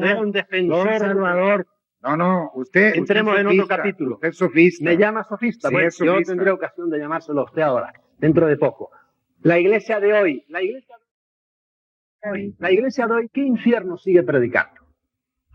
era un defensor. Salvador. No, usted. Entremos usted en es otro sofista, capítulo. Usted es sofista. Me llama sofista. Sí, Bueno, es sofista. yo tendré ocasión de llamárselo a usted ahora, dentro de poco. La iglesia de hoy, ¿qué infierno sigue predicando?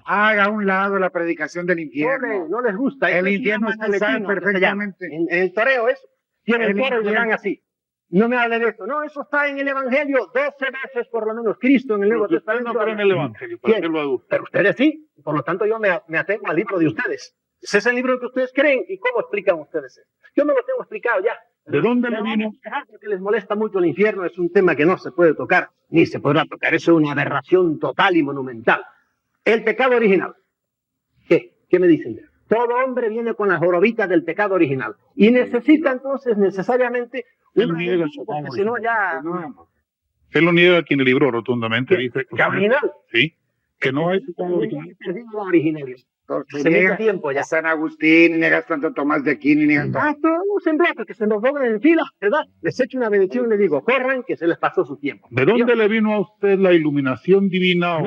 Haga a un lado la predicación del infierno. No les gusta. El Eso es infierno una usted sabe maletina, que se llama. perfectamente. En el toreo eso. Tienen El toro y le infierno. dan así. No me hable de esto. No, eso está en el Evangelio 12 veces por lo menos. Cristo en el Nuevo Testamento. No, pero en el Evangelio, ¿para ¿Quién? qué lo hago? Pero ustedes sí. Por lo tanto, yo me atengo al libro de ustedes. Ese es el libro que ustedes creen. ¿Y cómo explican ustedes eso? Yo me lo tengo explicado ya. ¿De dónde le Pero vino? vamos a dejar porque les molesta mucho el infierno. Es un tema que no se puede tocar, ni se podrá tocar. Eso es una aberración total y monumental. El pecado original. ¿Qué me dicen? Todo hombre viene con las jorobitas del pecado original. Y necesita entonces necesariamente una porque si no ya... Él lo niega quien le libró rotundamente. Dice ¿Pecado original? sí, que no hay pecado original. La originalidad. Se Se niega mete a tiempo ya. a San Agustín, y niegas tanto a Tomás de Aquino, y niegas tanto. Todos en bloque, que se nos doblen en fila, ¿verdad? Les echo una bendición y les digo, corran, que se les pasó su tiempo. ¿De dónde le vino a usted la iluminación divina?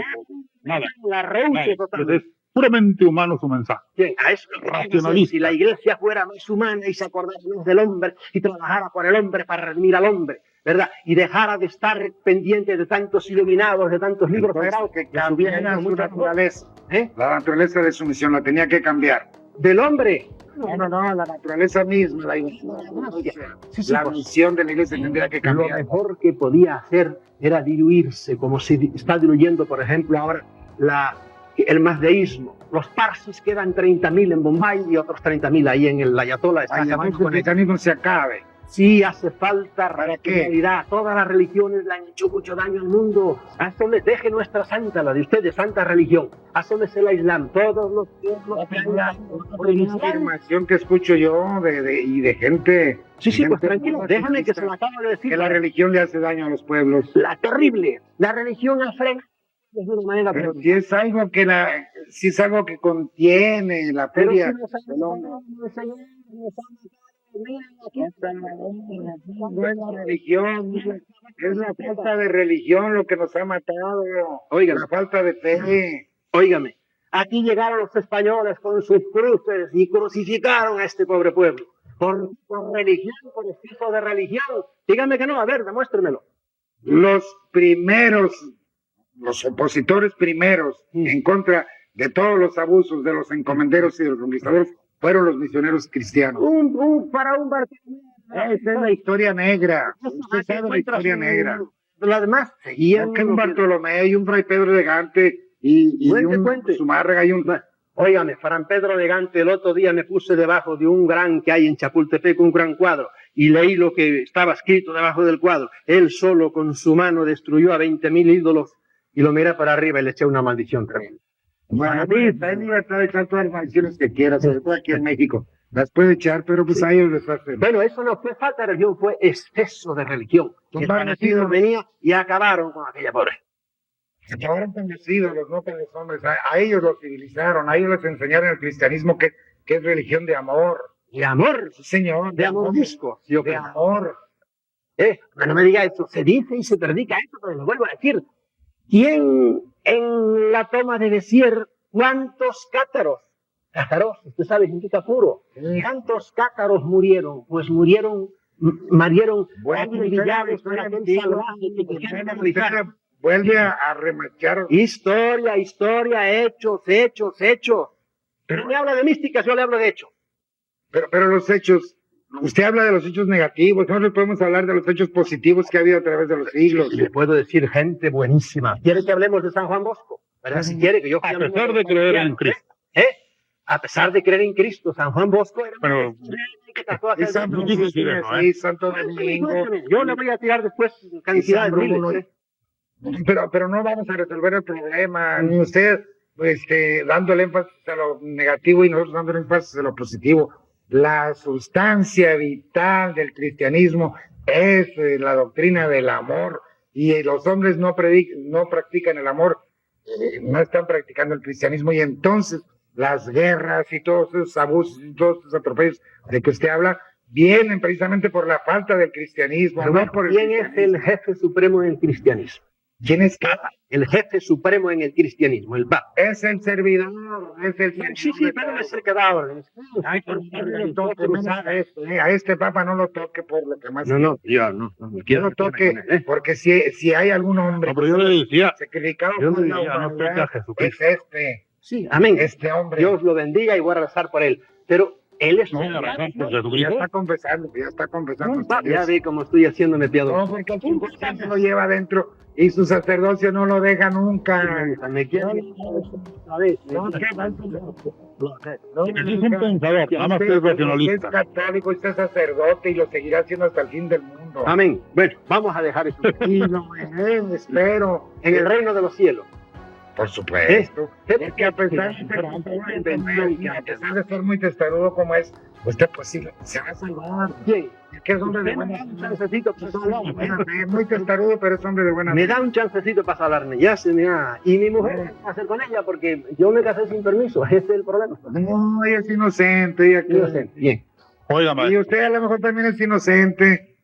Nada. La rehúye totalmente. Es puramente humano su mensaje. Bien, a eso Racionalista. si la iglesia fuera más humana y se acordara más del hombre y trabajara por el hombre para redimir al hombre, ¿verdad? Y dejara de estar pendiente de tantos iluminados, de tantos libros Entonces, sagrados que estuvieran cambiara hecho su muchas cosas. naturaleza. ¿Eh? La naturaleza de su misión la tenía que cambiar. Del hombre. No, la naturaleza misma, Sí, la pues, misión de la iglesia tendría que lo cambiar. mejor que podía hacer era diluirse, como se está diluyendo, por ejemplo, ahora el mazdeísmo. Los parsis quedan 30.000 en Bombay y otros 30.000 ahí en el Ayatollah. Está Ay, acabando entonces el con eso. cristianismo se acabe. Sí, hace falta ¿Para qué? racionalidad. Todas las religiones le han hecho mucho daño al mundo. Deje nuestra santa, la de ustedes, santa religión. Asómese el Islam. Todos los pueblos. Una afirmación que escucho yo de gente. Sí, pues gente tranquilo, muy déjame que pacifista, se lo acabo de decir. que la religión le hace daño a los pueblos. La terrible. La religión frena de una manera Pero si es algo si es algo que contiene la Pero furia si nos han del hombre. matado, nos han matado, miren aquí. No es la religión, es la falta de religión lo que nos ha matado. Óigame. La falta de fe. Óigame, aquí llegaron los españoles con sus cruces y crucificaron a este pobre pueblo. Por religión, por exceso de religión. Dígame que no, a ver, demuéstremelo. Los opositores primeros en contra de todos los abusos de los encomenderos y de los conquistadores fueron los misioneros cristianos. Para un Bartolomé. Esa es la historia negra. Usted sabe la historia negra. Lo demás seguían. Que un Bartolomé y un Fray Pedro de Gante y Cuente. un Zumárraga y un... Óigame, Fran Pedro de Gante, el otro día me puse debajo de un gran que hay en Chapultepec, un gran cuadro, y leí lo que estaba escrito debajo del cuadro. Él solo con su mano destruyó a 20.000 ídolos y lo miré para arriba y le eché una maldición tremenda. Bueno, está en libertad de echar todas las maldiciones que quiera, sobre todo aquí en México. Las puede echar, pero pues a ellos les hace. Bueno, eso no fue falta de religión, fue exceso de religión. Son Que parecidos. venía y acabaron con aquella pobre. Acabaron con los ídolos, no con los hombres. A ellos los civilizaron, a ellos les enseñaron el cristianismo que es religión de amor. De amor, Sí, señor. de amor disco. Yo De creo. amor. No me diga eso, se dice y se predica eso, pero lo vuelvo a decir. ¿Quién en la toma de Besier, cuántos cátaros? Cátaros, usted sabe, significa puro. ¿Cuántos cátaros murieron? Pues murieron, brillados por aquel salvaje que quisieron aterrizar. Vuelve a remachar. Historia, hechos. Pero me habla de místicas, yo le hablo de hechos. Pero los hechos, usted habla de los hechos negativos, nosotros podemos hablar de los hechos positivos que ha habido a través de los siglos. Le puedo decir gente buenísima. ¿Quiere que hablemos de San Juan Bosco? ¿Verdad? Si quiere que yo A pesar de creer en Cristo. A pesar de creer en Cristo, San Juan Bosco era Pero Y San No Francisco, quise decir eso, sí, Santo Domingo. Yo le voy a tirar después cantidad de San Bruno, miles. Pero no vamos a resolver el problema, ni usted dándole énfasis a lo negativo y nosotros dándole énfasis a lo positivo. La sustancia vital del cristianismo es la doctrina del amor, y los hombres no practican el amor, no están practicando el cristianismo, y entonces las guerras y todos esos abusos y todos esos atropellos de que usted habla vienen precisamente por la falta del cristianismo. Pero No bueno, por el ¿quién es cristianismo. el jefe supremo en el cristianismo? ¿Quién es qué? El jefe supremo en el cristianismo, el Papa. Es el servidor, es el servidor. Sí, de pero me todos. sé que da órdenes. Ay, por favor, no lo toque, menos a este papa no lo toque por lo que más. No, yo no me No quiero lo toque, meter con él, porque si hay algún hombre no, pero yo le decía, sacrificado yo por le la decía, no humanidad, toque a es Jesucristo. Sí, amén. este hombre. Dios lo bendiga y voy a rezar por él. Pero él es... No, la razón por ya Jesucristo. está confesando, Ya vi cómo estoy haciéndome piadoso. No, porque el 100% lo lleva adentro y su sacerdocio no lo deja nunca. Me quiero... A ver, No, ¿qué va? Él es un pensador, nada más que es Usted racionalista. es católico, usted es sacerdote y lo seguirá haciendo hasta el fin del mundo. Amén. Bueno, vamos a dejar eso. Y lo espero. En el reino de los cielos, Por supuesto. Porque a pesar de ser muy testarudo como es, usted pues sí se va a salvar. ¿Quién? Que es hombre de Me buena da un chancecito para hablar. Es muy testarudo, pero es hombre de buena Me da un chancecito para hablarme, ya se me ha... Y mi mujer, ¿qué hacer con ella? Porque yo me casé sin permiso, ese es el problema. No, ella es inocente. Inocente. Bien. Oiga, Y maestro, usted a lo mejor también es inocente.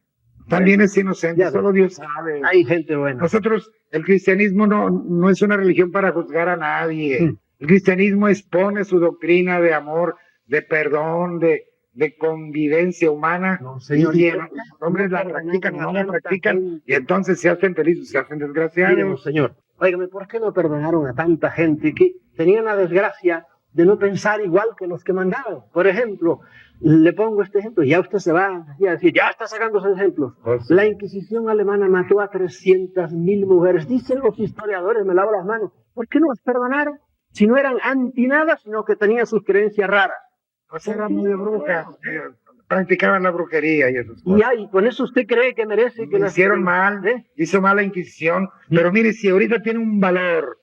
También es inocente, Ya solo Dios sabe. Hay gente buena. Nosotros, el cristianismo no es una religión para juzgar a nadie. El cristianismo expone su doctrina de amor, de perdón, de convivencia humana. No, señor. Y los hombres la practican, no la practican, y entonces se hacen felices, se hacen desgraciados. Díganos, señor, óigame, ¿por qué no perdonaron a tanta gente que tenían la desgracia de no pensar igual que los que mandaban? Por ejemplo, le pongo este ejemplo, ya usted se va a decir, ya está sacando esos ejemplos. Pues, La Inquisición alemana mató a 300.000 mujeres. Dicen los historiadores, me lavo las manos, ¿por qué no las perdonaron? Si no eran anti nada, sino que tenían sus creencias raras. pues eran medio brujas, practicaban la brujería y esas Y cosas. ay, con eso usted cree que merece que las Hicieron mal, ¿eh? hizo mal la Inquisición, pero mire, si ahorita tiene un valor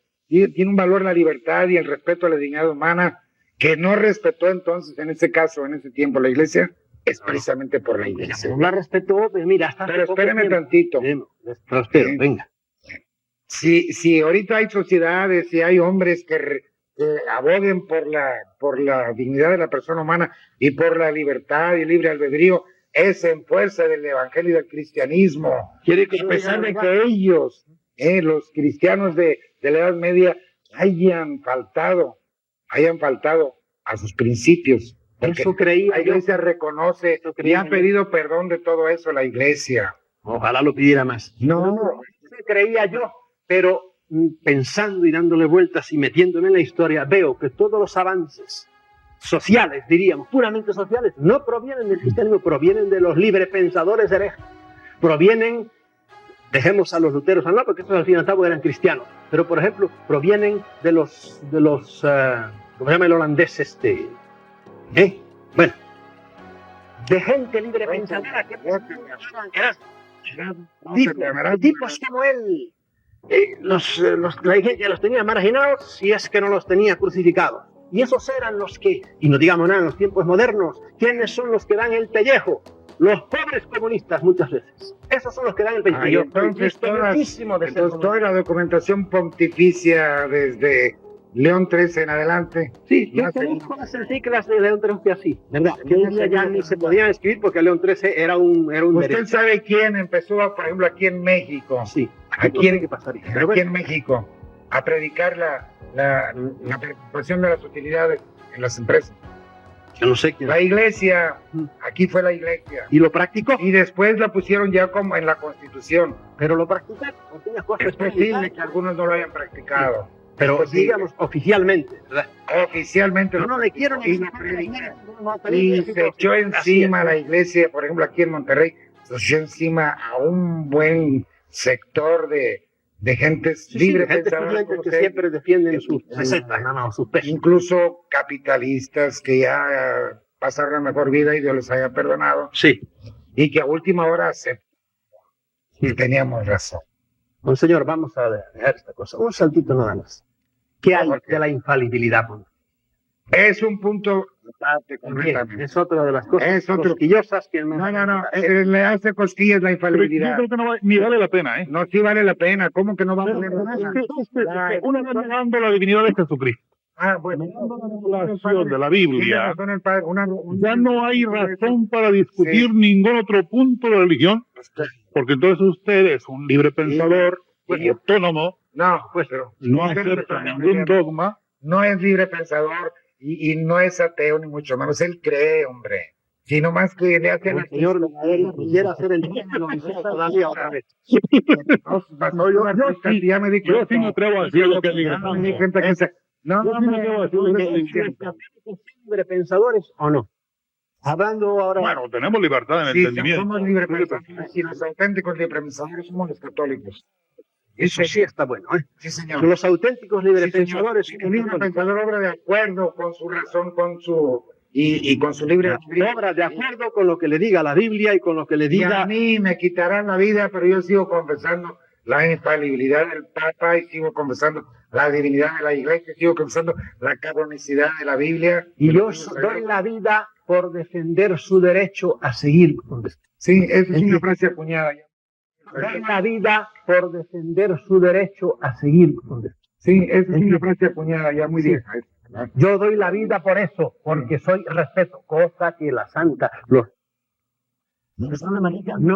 la libertad y el respeto a la dignidad humana, que no respetó entonces, en ese caso, en ese tiempo, la Iglesia, es precisamente por la Iglesia. No la respetó, pues mira, hasta Pero hace poco espéreme tiempo. tantito. Lo espero, venga. Si ahorita hay sociedades, si hay hombres que aboguen por la dignidad de la persona humana y por la libertad y libre albedrío, es en fuerza del evangelio y del cristianismo. Quiere que A pesar de que ellos, los cristianos de la Edad Media, hayan faltado a sus principios. Porque eso creía la yo. Iglesia reconoce Eso y creía ha yo. pedido perdón de todo eso la Iglesia. Ojalá lo pidiera más. No, Eso creía yo, pero pensando y dándole vueltas y metiéndome en la historia, veo que todos los avances sociales, diríamos, puramente sociales, no provienen del cristianismo, provienen de los librepensadores herejes, provienen, dejemos a los luteros al lado, porque esos al fin y al cabo eran cristianos, pero por ejemplo, provienen de los ¿cómo se llama el holandés este? Bueno, de gente librepensadora que tipos como él, la iglesia los tenía marginados si es que no los tenía crucificados. Y esos eran los que, y no digamos nada en los tiempos modernos, ¿quiénes son los que dan el pellejo? Los pobres comunistas muchas veces. Esos son los que dan el pellejo. Yo estoy muchísimo de ser entonces toda la documentación pontificia desde León XIII en adelante. Sí, yo más conozco las encíclicas de León XIII así, ¿verdad? Que hoy día ya ni se podían escribir porque León XIII era un Usted derecho. sabe quién empezó, por ejemplo, aquí en México. Sí, Aquí en, que pasaría. aquí en México, a predicar la preocupación de las utilidades en las empresas. Yo no sé quién. La iglesia, aquí fue la iglesia. Y lo practicó, Y después la pusieron ya como en la Constitución. pero lo practicó. Algunas cosas Es posible que algunos no lo hayan practicado. pero es posible. digamos oficialmente, ¿verdad? Oficialmente. Yo no le quiero Y ni la predicó. Y se echó encima a la iglesia, por ejemplo, aquí en Monterrey, se echó encima a un buen sector de gentes libres gente pensadoras estudiante como que usted. siempre defienden Sí, sus sí. recetas, no, sus pesos. Incluso capitalistas que ya pasaron la mejor vida y Dios les haya perdonado, Sí. y que a última hora y teníamos razón. Monseñor, vamos a dejar esta cosa. Un saltito nada más. ¿Qué hay ¿Por qué? de la infalibilidad? Es un punto aparte Bien, completamente. es otra de las cosas Es otro- cosquillosas que No, le hace cosquillas la yo infalibilidad. creo que ni vale la pena, ¿eh? No, sí vale la pena. ¿Cómo que no va a Pero valer la pena? una vez negando la divinidad de Jesucristo, Ah, bueno. la revelación de la Biblia, Tiene razón el padre. ya no hay razón para discutir ningún otro punto de la religión, porque entonces usted es un libre pensador, Sí. autónomo, No, pues, pero no acepta ningún dogma. no es libre pensador y no es ateo ni mucho menos. Él cree, hombre. Sino más que le hace la Señor, quisiera hacer el tema, lo hizo todavía otra vez. No, yo ya me di Yo cuenta. sí me atrevo a decir lo que diga. Ya me di cuenta que no, Yo sí me atrevo a decir lo que diga. ¿Librepensadores o no? Hablando ahora... Bueno, tenemos libertad de Sí, entendimiento. somos librepensadores y los auténticos librepensadores somos los católicos. eso sí está bueno, ¿eh? Sí, señor. Los auténticos librepensadores... Sí, señor. El librepensador obra de acuerdo con su razón, con su y con su libre albedrío. obra de acuerdo con lo que le diga la Biblia y con lo que le Y a diga... mí me quitarán la vida, pero yo sigo confesando la infalibilidad del Papa y sigo confesando la divinidad de la Iglesia, sigo confesando la canonicidad de la Biblia. Y yo doy la vida por defender su derecho a seguir donde está. Sí, esa es una frase acuñada ya. Doy la vida por defender su derecho a seguir donde está. Sí, esa es una frase acuñada ya muy vieja. Yo doy la vida por eso, porque soy respeto, cosa que la santa no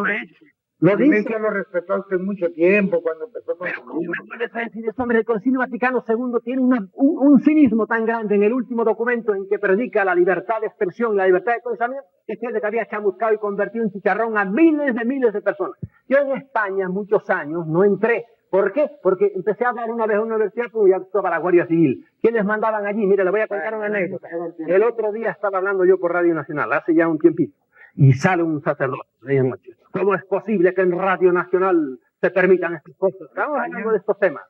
es. Lo La dice. Iglesia lo respetó a usted mucho tiempo cuando empezó con Pero ¿cómo me puedes decir eso, hombre? El Concilio Vaticano II tiene un cinismo tan grande en el último documento en que predica la libertad de expresión, la libertad de pensamiento, que es que había chamuscado y convertido en chicharrón a miles de personas. Yo en España muchos años no entré. ¿Por qué? Porque empecé a hablar una vez en una universidad, como ya estaba la Guardia Civil. ¿Quiénes mandaban allí? Mire, le voy a contar una anécdota. El otro día estaba hablando yo por Radio Nacional, hace ya un tiempito, y sale un sacerdote. ¿Cómo es posible que en Radio Nacional se permitan estas cosas? Estamos hablando de estos temas.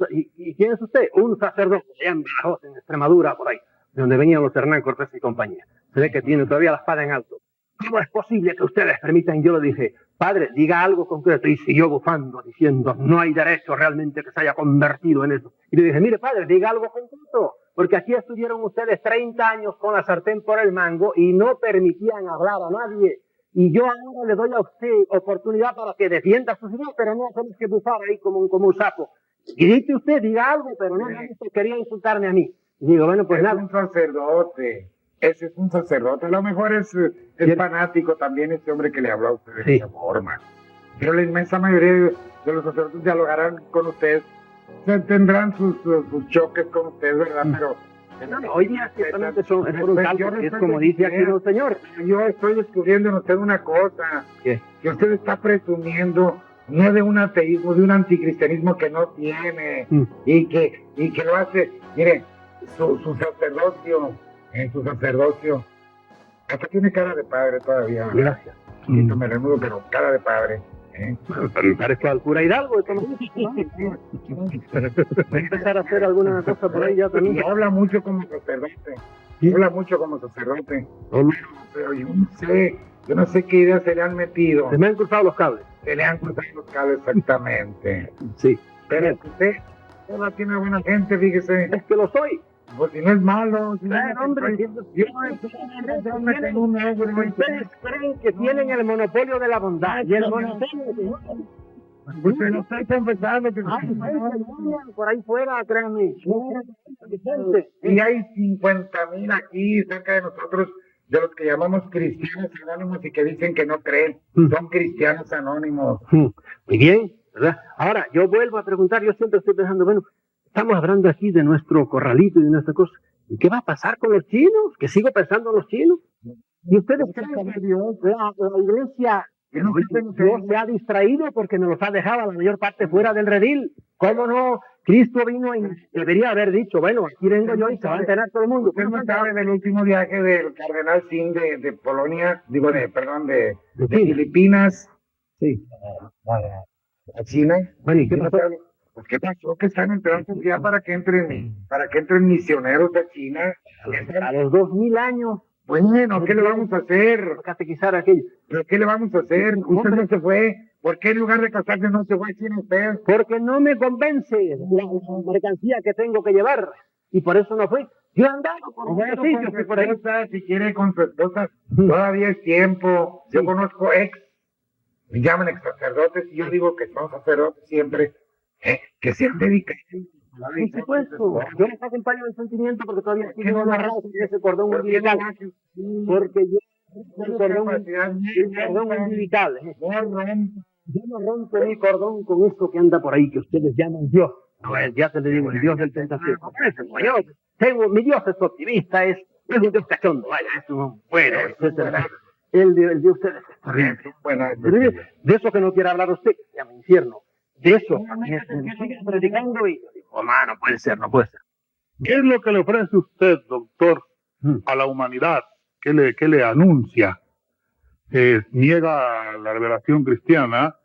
¿Y quién es usted? Un sacerdote, allá en Badajoz, en Extremadura, por ahí, de donde venían los Hernán Cortés y compañía. Se ve que tiene todavía la espada en alto. ¿Cómo es posible que ustedes permitan? Yo le dije, padre, diga algo concreto. Y siguió bufando, diciendo, no hay derecho realmente que se haya convertido en eso. Y le dije, mire, padre, diga algo concreto. Porque aquí estuvieron ustedes 30 años con la sartén por el mango y no permitían hablar a nadie. Y yo ahora le doy a usted oportunidad para que defienda sus ideas, pero no tenemos que bufar ahí como un sapo. Grite usted, diga algo, pero no quería insultarme a mí. Y digo, bueno, pues nada. Es un sacerdote. Ese es un sacerdote. A lo mejor es fanático también ese hombre que le habló a usted de esa forma. Pero la inmensa mayoría de los sacerdotes dialogarán con usted. O sea, tendrán sus choques con usted, ¿verdad? Pero hoy día ciertamente es brutal, porque es como dice aquí el señor. Yo estoy descubriendo en usted una cosa. ¿Qué? Que usted está presumiendo no de un ateísmo, de un anticristianismo que no tiene y que lo hace. Mire, su sacerdocio, hasta tiene cara de padre todavía. Gracias. Me remudo, pero cara de padre. Me parezco al cura Hidalgo. Voy a empezar a hacer alguna cosa por ahí ya también. Habla mucho como sacerdote. Habla mucho como sacerdote. Pero yo no sé qué ideas se le han metido. Se me han cruzado los cables. Se le han cruzado los cables exactamente. Sí. Pero usted no tiene buena gente, fíjese. Es que lo soy. Pues si no es malo. Si hombre, ustedes creen que tienen el monopolio de la bondad. Y el monopolio usted no está confesando que por ahí fuera, créanme. Y hay 50,000 aquí cerca de nosotros, de los que llamamos cristianos anónimos y que dicen que no creen. Son cristianos anónimos. Muy bien, ¿verdad? Ahora, yo vuelvo a preguntar, yo siempre estoy pensando, bueno, estamos hablando aquí de nuestro corralito y de nuestra cosa. ¿Y qué va a pasar con los chinos? Que sigo pensando en los chinos. Y ustedes creen que Dios, la iglesia, Dios se ha distraído porque nos los ha dejado a la mayor parte fuera del redil. ¿Cómo no? Cristo vino y debería haber dicho, bueno, aquí vengo yo y se va a enterar todo el mundo. ¿Usted no sabe del último viaje del cardenal Sin de Polonia? Digo, de Filipinas. Sí. A China. Bueno, ¿y qué pasó? Pues qué pasó, que están entrando ya para que entren misioneros de China. A los 2000 años. Bueno, ¿qué le vamos a hacer? Catequizar aquello. ¿Pero qué le vamos a hacer? Usted no se fue. ¿Por qué en lugar de casarse no se fue a China usted? Porque no me convence la mercancía que tengo que llevar. Y por eso no fui. Yo andaba por ahí. Si quiere con su esposa, todavía es tiempo. Yo conozco me llaman ex sacerdotes y yo digo que son sacerdotes siempre. Que se han dedicado. Por supuesto, yo les acompaño el sentimiento porque todavía sigo amarrado en ese cordón umbilical. Porque yo el cordón umbilical. Yo no rompo mi cordón con esto que anda por ahí que ustedes llaman Dios. No, ya te le digo, el Dios del tentación. Mi Dios es optimista, es un Dios cachondo, vaya, es un bueno, etcétera. El de ustedes es terrible. De eso que no quiere hablar usted, que se llama infierno. De eso, me siguen predicando y yo digo, no puede ser, no puede ser. ¿Qué es lo que le ofrece usted, doctor, a la humanidad? ¿Qué le anuncia? Niega la revelación cristiana,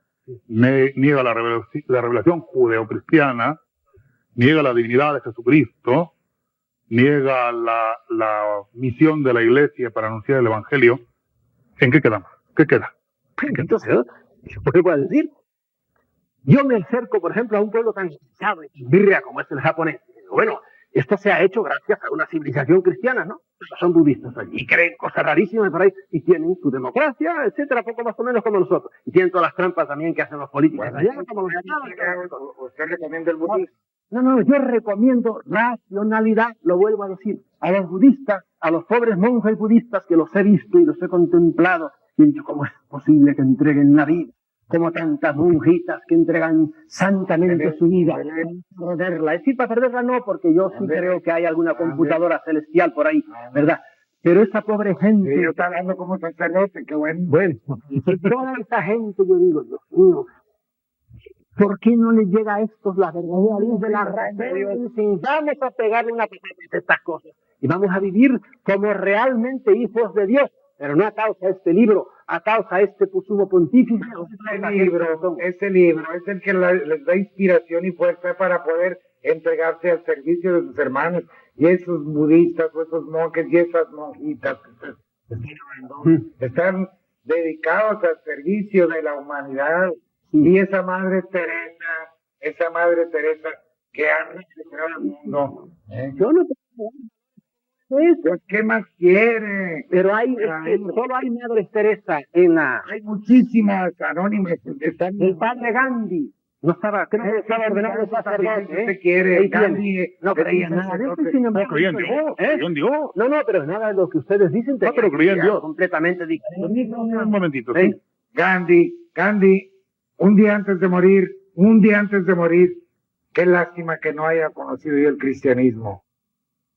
niega la revelación judeocristiana, niega la divinidad de Jesucristo, niega la misión de la Iglesia para anunciar el Evangelio. ¿En qué quedamos? ¿Qué queda? Entonces, yo vuelvo a decir, Yo me acerco, por ejemplo, a un pueblo tan civilizado y birria como es el japonés. Bueno, esto se ha hecho gracias a una civilización cristiana, ¿no? Pero son budistas allí y creen cosas rarísimas por ahí y tienen su democracia, etcétera, poco más o menos como nosotros. Y tienen todas las trampas también que hacen los políticos allá, como los ¿Usted recomienda el budismo? No, yo recomiendo racionalidad, lo vuelvo a decir, a los budistas, a los pobres monjes budistas que los he visto y los he contemplado, y he dicho, ¿cómo es posible que entreguen la vida? Como tantas monjitas que entregan santamente su vida para perderla. Es decir, para perderla no, porque yo sí creo que hay alguna computadora celestial por ahí, ¿verdad? Pero esa pobre gente... Sí, yo estoy hablando como sacerdote, qué bueno. Bueno, toda esa gente, yo digo, Dios mío, ¿por qué no les llega a estos la verdadera luz de la razón? Dicen, vamos a pegarle una patada a estas cosas y vamos a vivir como realmente hijos de Dios, pero no a causa de este libro, a causa de este sumo pontífice. Ese libro es el que les da inspiración y fuerza para poder entregarse al servicio de sus hermanos y esos budistas o esos monjes y esas monjitas que están dedicados al servicio de la humanidad. Y esa Madre Teresa que ha reflejado al mundo. Yo no Pues, ¿qué más quiere? pero hay, solo hay Madre Teresa en la... Hay muchísimas anónimas que están... El padre Gandhi no estaba, creo que estaba ordenado sacerdote, ¿Qué quiere? Ahí Gandhi, tiene. No creía nada de eso, sin embargo, creía en Dios, creía en Dios. No, pero nada de lo que ustedes dicen. No, pero creía en Dios. Completamente diferente. Un momentito, ¿Sí? sí. Gandhi, un día antes de morir, qué lástima que no haya conocido yo el cristianismo.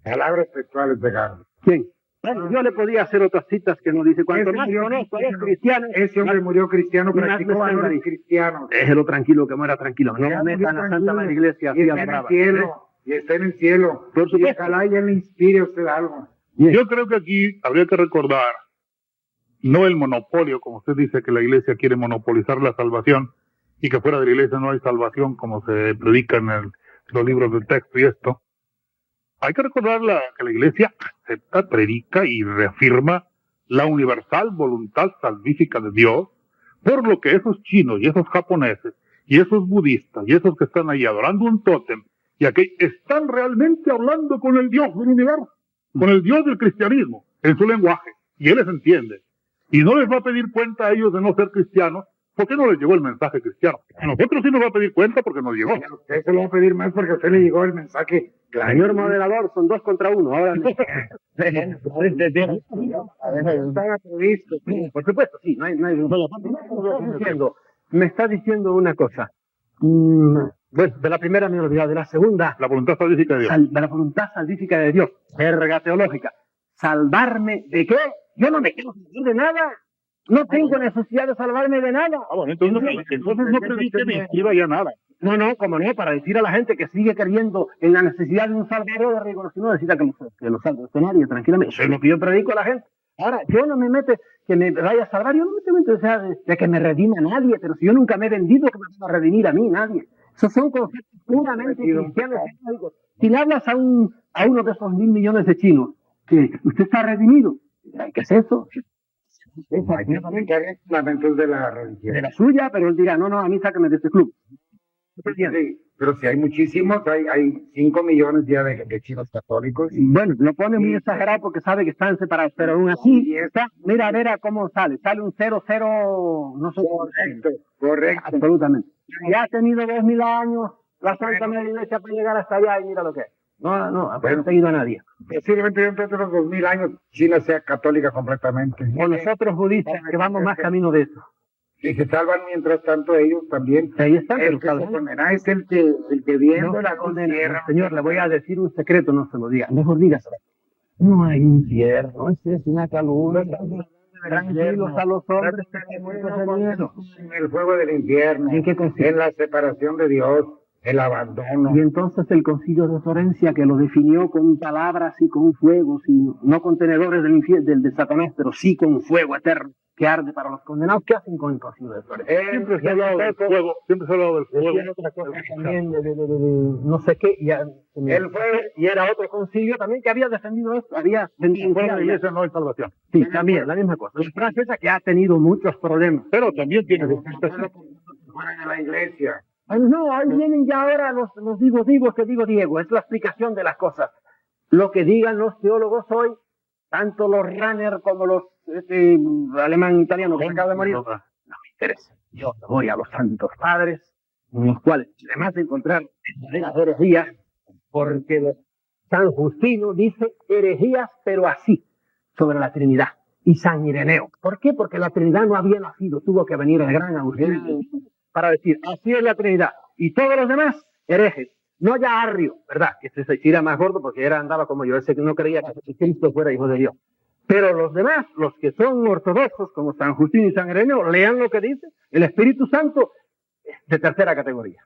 Palabras textuales de Gandhi. ¿Quién? Bueno, yo le podía hacer otras citas que no dice cuánto más conozco a los cristianos. Ese hombre murió cristiano, más practicó valores cristianos. Déjelo tranquilo, que muera tranquilo. No lo metan a Santa María Iglesia Y así está a la en el brava. cielo, y está en el cielo. Por Y supuesto. ojalá ya le inspire a usted algo. Yo creo que aquí habría que recordar no el monopolio, como usted dice, que la iglesia quiere monopolizar la salvación y que fuera de la iglesia no hay salvación, como se predica en los libros del texto y esto. Hay que recordar que la iglesia acepta, predica y reafirma la universal voluntad salvífica de Dios, por lo que esos chinos y esos japoneses y esos budistas y esos que están ahí adorando un tótem y aquellos están realmente hablando con el Dios del universo, con el Dios del cristianismo, en su lenguaje, y Él les entiende. Y no les va a pedir cuenta a ellos de no ser cristianos, porque no les llegó el mensaje cristiano. A nosotros sí nos va a pedir cuenta porque nos llegó. A usted se lo va a pedir más porque a usted le llegó el mensaje. Señor moderador, son 2 contra 1. Ahora no. Estaba previsto. Por supuesto, sí, no hay. Me está diciendo una cosa. Bueno, de la primera me he olvidado, de la segunda. La voluntad salvífica de Dios. De la voluntad salvífica de Dios. Jerga teológica. ¿Salvarme de qué? Yo no me quiero salvar de nada. No tengo necesidad de salvarme de nada. Ah, bueno, entonces no predique ni escriba ya nada. No, como no, para decir a la gente que sigue creyendo en la necesidad de un salvador de reconocimiento, no necesita que lo salve usted nadie, tranquilamente. Eso es lo que yo predico a la gente. Ahora, yo no me mete que me vaya a salvar, yo no me meto de que me redima a nadie, pero si yo nunca me he vendido, que me va a redimir a mí, nadie. Esos son conceptos puramente cristianos. Si le hablas a uno de esos 1.000 millones de chinos, que usted está redimido, ¿qué es eso? Hay fundamentos de la religión. De la suya, pero él dirá, no, a mí sáqueme de este club. Sí, pero si hay muchísimos, hay 5 millones ya de chinos católicos. Bueno, lo pone muy exagerado porque sabe que están separados, pero aún así está, mira a ver a cómo sale un 0, no sé. Correcto. Absolutamente. Ya ha tenido 2.000 años la Santa María Iglesia para llegar hasta allá y mira lo que es. No ha conseguido a nadie. Posiblemente dentro de los 2.000 años China sea católica completamente. O nosotros budistas que vamos más camino de eso. Y se salvan mientras tanto ellos también. Ahí están, el que se condenará es el que viendo no la condena. Señor, le voy a decir un secreto, no se lo diga. Mejor dígaselo. No hay infierno, es una calumnia. Tranquilos a los hombres en el fuego del infierno, ¿en qué consiste? En la separación de Dios, el abandono. Y entonces el concilio de Florencia, que lo definió con palabras y con fuego, no con tenedores del infierno, de Satanás, pero sí con fuego eterno que arde para los condenados. ¿Qué hacen con el concilio de Florencia? Siempre se ha hablado del fuego, siempre se ha hablado del fuego. Otra cosa también de no sé qué, el fuego, y era otro concilio también que había defendido esto, había defendido fuera de la iglesia no hay salvación. Sí, también, la misma cosa. La francesa que ha tenido muchos problemas. Pero también tiene fuera de la iglesia. No, ahí vienen ya ahora los divos que digo Diego, es la explicación de las cosas. Lo que digan los teólogos hoy, tanto los Ranner como los alemán italiano que acaba de morir, no me interesa. Yo voy a los santos padres, en los cuales, además de encontrar verdaderas herejías, porque San Justino dice herejías, pero así, sobre la Trinidad. Y San Ireneo. ¿Por qué? Porque la Trinidad no había nacido, tuvo que venir el gran Agustín para decir, así es la Trinidad. Y todos los demás, herejes. No ya Arrio, ¿verdad? Que se era más gordo porque andaba como yo, ese que no creía que Cristo fuera hijo de Dios. Pero los demás, los que son ortodoxos, como San Justino y San Ireneo, lean lo que dice el Espíritu Santo de tercera categoría.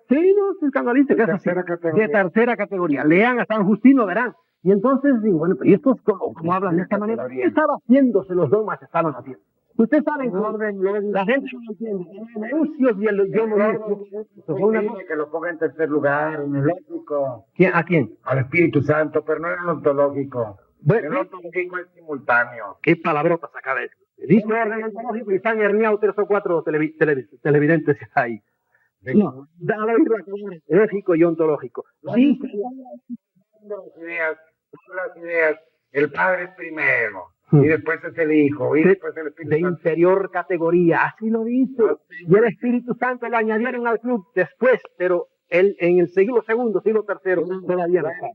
Sí, no, se escandalice, de tercera categoría. Lean a San Justino, verán. Y entonces digo, bueno, ¿y estos cómo hablan de esta manera? ¿Qué estaba haciéndose los dogmas? Estaban haciendo. Ustedes saben que la gente no entiende. Lucios y el que lo ponga en tercer lugar, en el lógico. ¿A quién? Al Espíritu Santo, pero no en el ontológico. Bueno, el ontológico es simultáneo. ¿Qué palabrota saca de eso? Dice orden ontológico y están herniados 3 o 4 televidentes ahí. No, dale la palabra lógico y ontológico. Sí, las ideas, el Padre es primero, y después es el Hijo, y después el Espíritu Santo. De inferior categoría, así lo dice. Y el Espíritu Santo lo añadieron al club después, pero él en el siglo II, siglo III, todavía no está.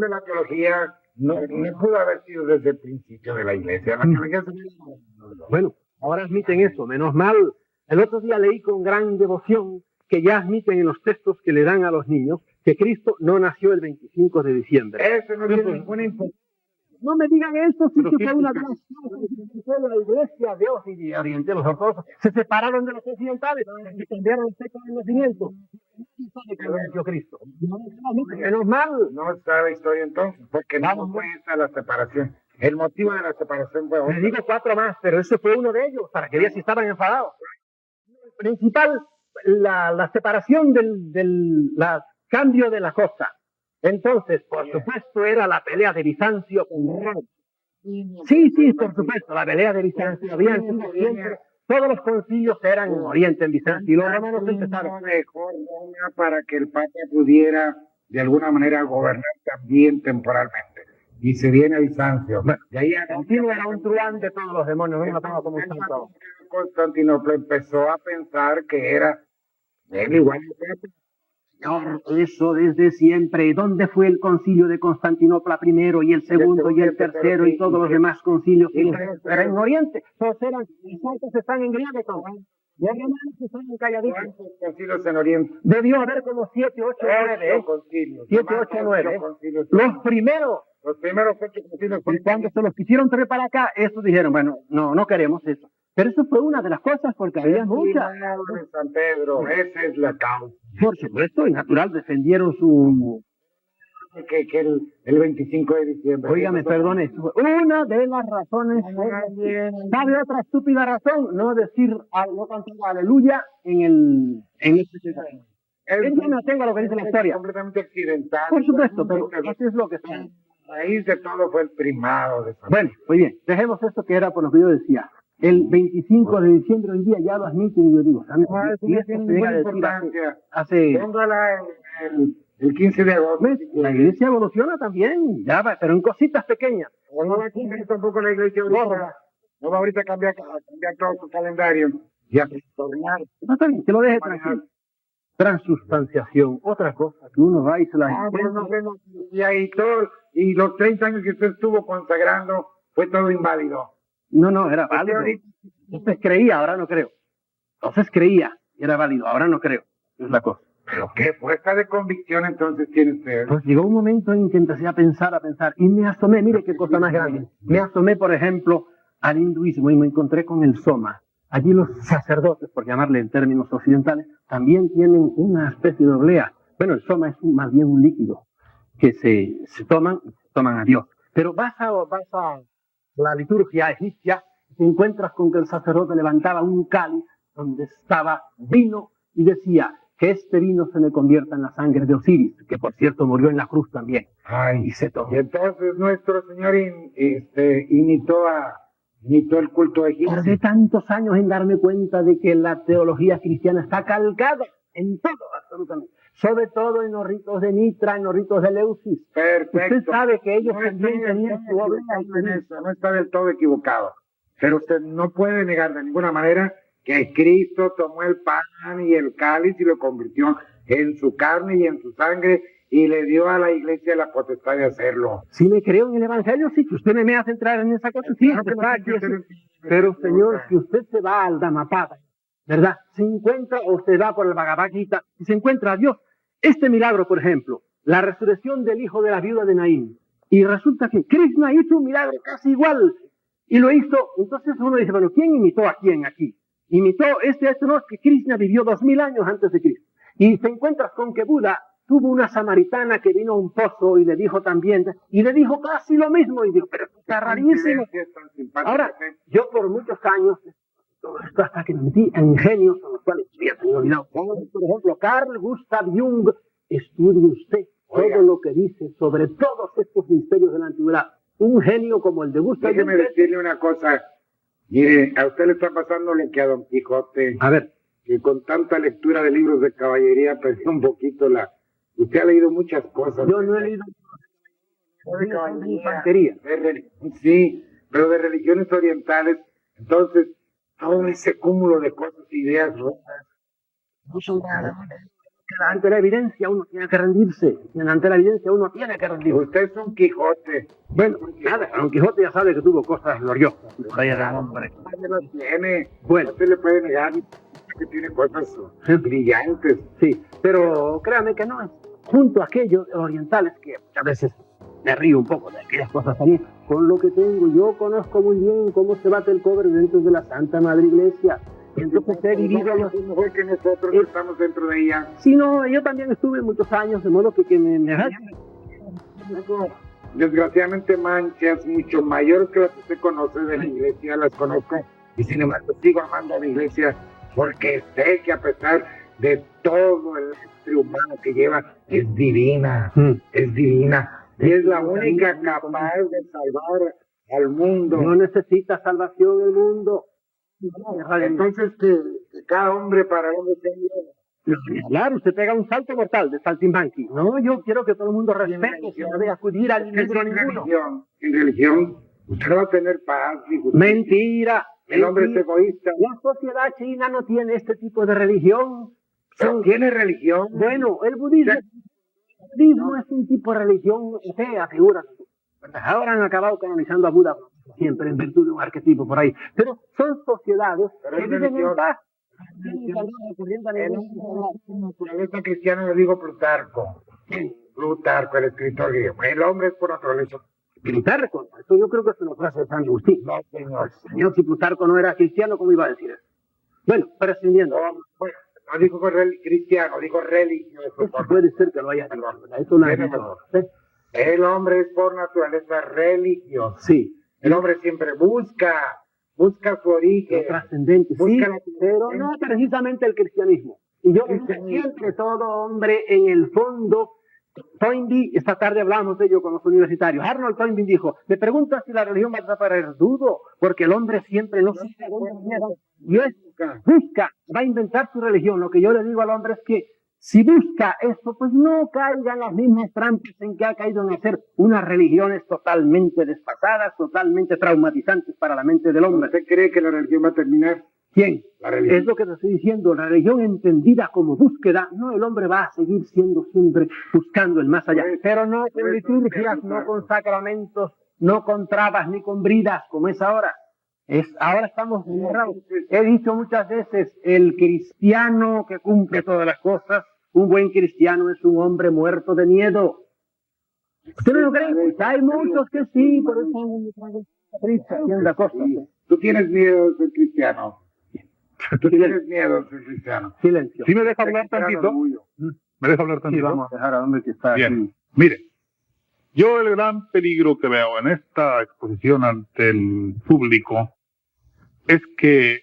La teología no pudo haber sido desde el principio de la Iglesia. La teología Bueno, ahora admiten eso, menos mal. El otro día leí con gran devoción que ya admiten en los textos que le dan a los niños que Cristo no nació el 25 de diciembre. Eso no tiene ninguna importancia. No me digan eso, si que fue una de las cosas que fue la Iglesia de Dios y de Oriente, los ortodoxos se separaron de los occidentales y cambiaron el sexo del nacimiento. ¿Qué nació Cristo? Menos mal. No sabe historia entonces, porque no fue esa la separación. El motivo de la separación fue otro. Le digo 4 más, pero ese fue uno de ellos, para que vean si estaban enfadados. El principal, la separación del cambio de la cosa. Entonces, por supuesto, era la pelea de Bizancio con Roma. Sí, por supuesto, la pelea de Bizancio. Habían sido siempre, todos los concilios eran en Oriente, en Bizancio, y los romanos empezaron. Dejó Roma para que el Papa pudiera, de alguna manera, gobernar también temporalmente. Y se viene a Bizancio. Bueno, y ahí Constantino era un truán de todos los demonios, no mataba como un santo. Constantinopla empezó a pensar que era él igual que Papa. Señor, eso desde siempre. ¿Dónde fue el concilio de Constantinopla primero y el segundo y el tercero y todos los demás concilios? Era en Oriente. Todos eran, los santos están en griego, los romanos están en calladitos. ¿Cuántos concilios en Oriente? Debió haber como 7, 8, 9, 7, 8, 9. Los primeros 8 concilios. Y cuando se los quisieron traer para acá, estos dijeron, bueno, no queremos eso. Pero eso fue una de las cosas, porque había muchas. San Pedro, esa es la causa. Por supuesto, y natural, defendieron su... Que el 25 de diciembre. Óigame, perdone, una de las razones, ¿sabe otra estúpida razón? No decir, no cantar aleluya en este texto. Yo no tengo lo que dice la historia. Completamente accidental. Por supuesto, pero eso es lo que está. La raíz de todo fue el primado de San Bueno, muy bien, dejemos esto que era por lo que yo decía. El 25 de diciembre hoy día ya lo admiten y yo digo, ¿sabes? Y esto tiene ninguna importancia. Póngala el 15 de agosto. La iglesia evoluciona también, ya va, pero en cositas pequeñas. No va a cambiar tampoco la iglesia ahorita. No va ahorita a cambiar todo su calendario y a tornar. No, está bien, que lo deje tranquilo. Transustanciación, otra cosa que uno va y se la y los 30 años que usted estuvo consagrando fue todo inválido. No, era válido. Entonces creía, ahora no creo. Entonces creía, era válido, ahora no creo. Es la cosa. ¿Pero qué fuerza de convicción entonces tiene usted? Pues llegó un momento en que empecé a pensar, y me asomé, mire qué cosa más grande. Me asomé, por ejemplo, al hinduismo y me encontré con el soma. Allí los sacerdotes, por llamarle en términos occidentales, también tienen una especie de oblea. Bueno, el soma es más bien un líquido que se toman a Dios. Pero vas a la liturgia egipcia, te encuentras con que el sacerdote levantaba un cáliz donde estaba vino y decía que este vino se me convierta en la sangre de Osiris, que por cierto murió en la cruz también. Y se tomó. Y entonces nuestro Señor imitó el culto egipcio. Tardé tantos años en darme cuenta de que la teología cristiana está calcada en todo, absolutamente. Sobre todo en los ritos de Mitra, en los ritos de Eleusis. Perfecto. Usted sabe que ellos No también estoy tenían su obra. en eso, no está del todo equivocado. Pero usted no puede negar de ninguna manera que Cristo tomó el pan y el cáliz y lo convirtió en su carne y en su sangre y le dio a la iglesia la potestad de hacerlo. Si le creo en el Evangelio, sí, que usted me hace entrar en esa cosa, sí, Claro que está no aquí, tiene que sí. ser- Pero, señor, si usted se va al Dhammapada, ¿verdad? Se encuentra, o se va por el Bhagavad Gita, y se encuentra a Dios. Este milagro, por ejemplo, la resurrección del hijo de la viuda de Naín, y resulta que Krishna hizo un milagro casi igual, y lo hizo, entonces uno dice, bueno, ¿quién imitó a quién aquí? Imitó no, es que Krishna vivió 2000 años antes de Cristo. Y se encuentra con que Buda tuvo una samaritana que vino a un pozo y le dijo también, y le dijo casi lo mismo, y dijo, pero está rarísimo. Ahora, yo por muchos años, todo esto hasta que me metí en genios con los cuales había tenido olvidado. Por ejemplo, Carl Gustav Jung, estudie usted todo lo que dice sobre todos estos misterios de la antigüedad. Un genio como el de Gustav Jung. Déjeme decirle una cosa. Mire, a usted le está pasando lo que a Don Quijote, A ver, que con tanta lectura de libros de caballería perdió un poquito la... Usted ha leído muchas cosas. yo no he leído de caballería, infantería. sí, pero de religiones orientales. Entonces, todo ese cúmulo de cosas, ideas rotas, no son nada. Ante la evidencia uno tiene que rendirse. Ante la evidencia uno tiene que rendirse. Usted es un Quijote. Bueno, nada, Don Quijote ya sabe que tuvo cosas gloriosas. Hombre, las tiene. Bueno. No se le puede negar que tiene cosas brillantes. Sí, pero créame que no es. Junto a aquellos orientales que a veces me río un poco de aquellas cosas también, con lo que tengo, yo conozco muy bien cómo se bate el cobre dentro de la Santa Madre Iglesia. Entonces he vivido los... Mejor que nosotros que estamos dentro de ella. Sí, no, yo también estuve muchos años, de modo que me Desgraciadamente manchas mucho mayores que las que usted conoce de la iglesia, las conozco, y sin embargo sigo amando a la iglesia porque sé que a pesar de todo el lastre humano que lleva, es divina, es divina, y es la única capaz de salvar al mundo. No necesita salvación el mundo. Entonces que cada hombre para hombre Claro, usted pega un salto mortal de saltimbanqui. No, yo quiero que todo el mundo respete, que no debe acudir al libro ninguno. En religión, usted va a tener paz y justicia. Mentira. El hombre es egoísta. La sociedad china no tiene este tipo de religión. Pero tiene religión. Bueno, el budismo es un tipo de religión fea, figura. Ahora han acabado canonizando a Buda siempre en virtud de un arquetipo por ahí. Pero son sociedades que viven en paz. En naturaleza cristiana lo digo Plutarco. Plutarco, el escritor griego. El hombre es por naturaleza. Plutarco, eso yo creo que es una frase de San Agustín. No, señor. Señor, si Plutarco no era cristiano, ¿cómo iba a decir eso? Bueno, prescindiendo. Bueno, no dijo cristiano, dijo religioso. Eso puede ser que lo haya dicho. Eso no es el hombre es por naturaleza religioso. Sí. El hombre siempre busca su origen. Lo trascendente, sí, la... pero no precisamente el cristianismo. Y yo siempre todo hombre en el fondo. Toynbee, esta tarde hablamos de ello con los universitarios. Arnold Toynbee dijo, me preguntas si la religión va a desaparecer. Dudo, porque el hombre siempre no sabe dónde viene. Busca, va a inventar su religión. Lo que yo le digo al hombre es que si busca esto, pues no caiga en las mismas trampas en que ha caído en hacer unas religiones totalmente desfasadas, totalmente traumatizantes para la mente del hombre. ¿Usted cree que la religión va a terminar? ¿Quién? La religión. Es lo que te estoy diciendo, la religión entendida como búsqueda, no, el hombre va a seguir siendo siempre buscando el más allá, pero no con liturgias, no con sacramentos, no con trabas ni con bridas, como es ahora. Ahora estamos cerrados. He dicho muchas veces, el cristiano que cumple todas las cosas, un buen cristiano es un hombre muerto de miedo. ¿Usted no lo cree? Pues hay muchos que sí, por eso haciendo cosas. Tú tienes miedo de ser cristiano. Tú tienes miedo de ser cristiano. Silencio. ¿Sí me deja hablar tantito? ¿Me deja hablar tantito? Sí, vamos a dejar a hombre que está bien. aquí. Mire, yo el gran peligro que veo en esta exposición ante el público es que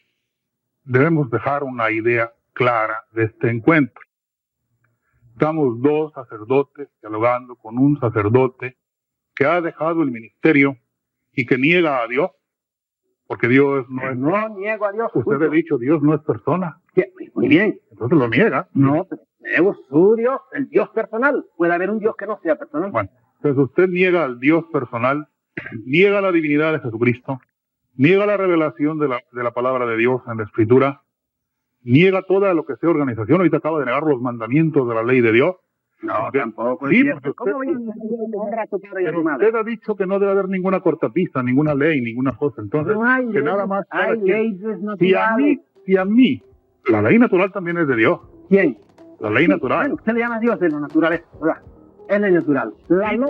debemos dejar una idea clara de este encuentro. Estamos dos sacerdotes dialogando con un sacerdote que ha dejado el ministerio y que niega a Dios, porque Dios no es... No niego a Dios. Usted ha dicho, Dios no es persona. Muy bien. Entonces lo niega. No, pero tenemos su Dios, el Dios personal. Puede haber un Dios que no sea personal. Bueno, entonces usted niega al Dios personal, niega la divinidad de Jesucristo, niega la revelación de la palabra de Dios en la Escritura, niega toda lo que sea organización. Ahorita acaba de negar los mandamientos de la ley de Dios. No, Porque- tampoco. sí, es cierto. porque ¿Cómo usted- voy a negar a tu padre y a Pero tu madre? usted ha dicho que no debe haber ninguna cortapisa, ninguna ley, ninguna cosa. Entonces, No hay que leyes, nada más cada hay quien- leyes si a naturales. mí, la ley natural también es de Dios, ¿Quién? la ley Sí, natural. bueno, usted le llama a Dios de lo naturaleza, ¿verdad? Es ley natural. La ley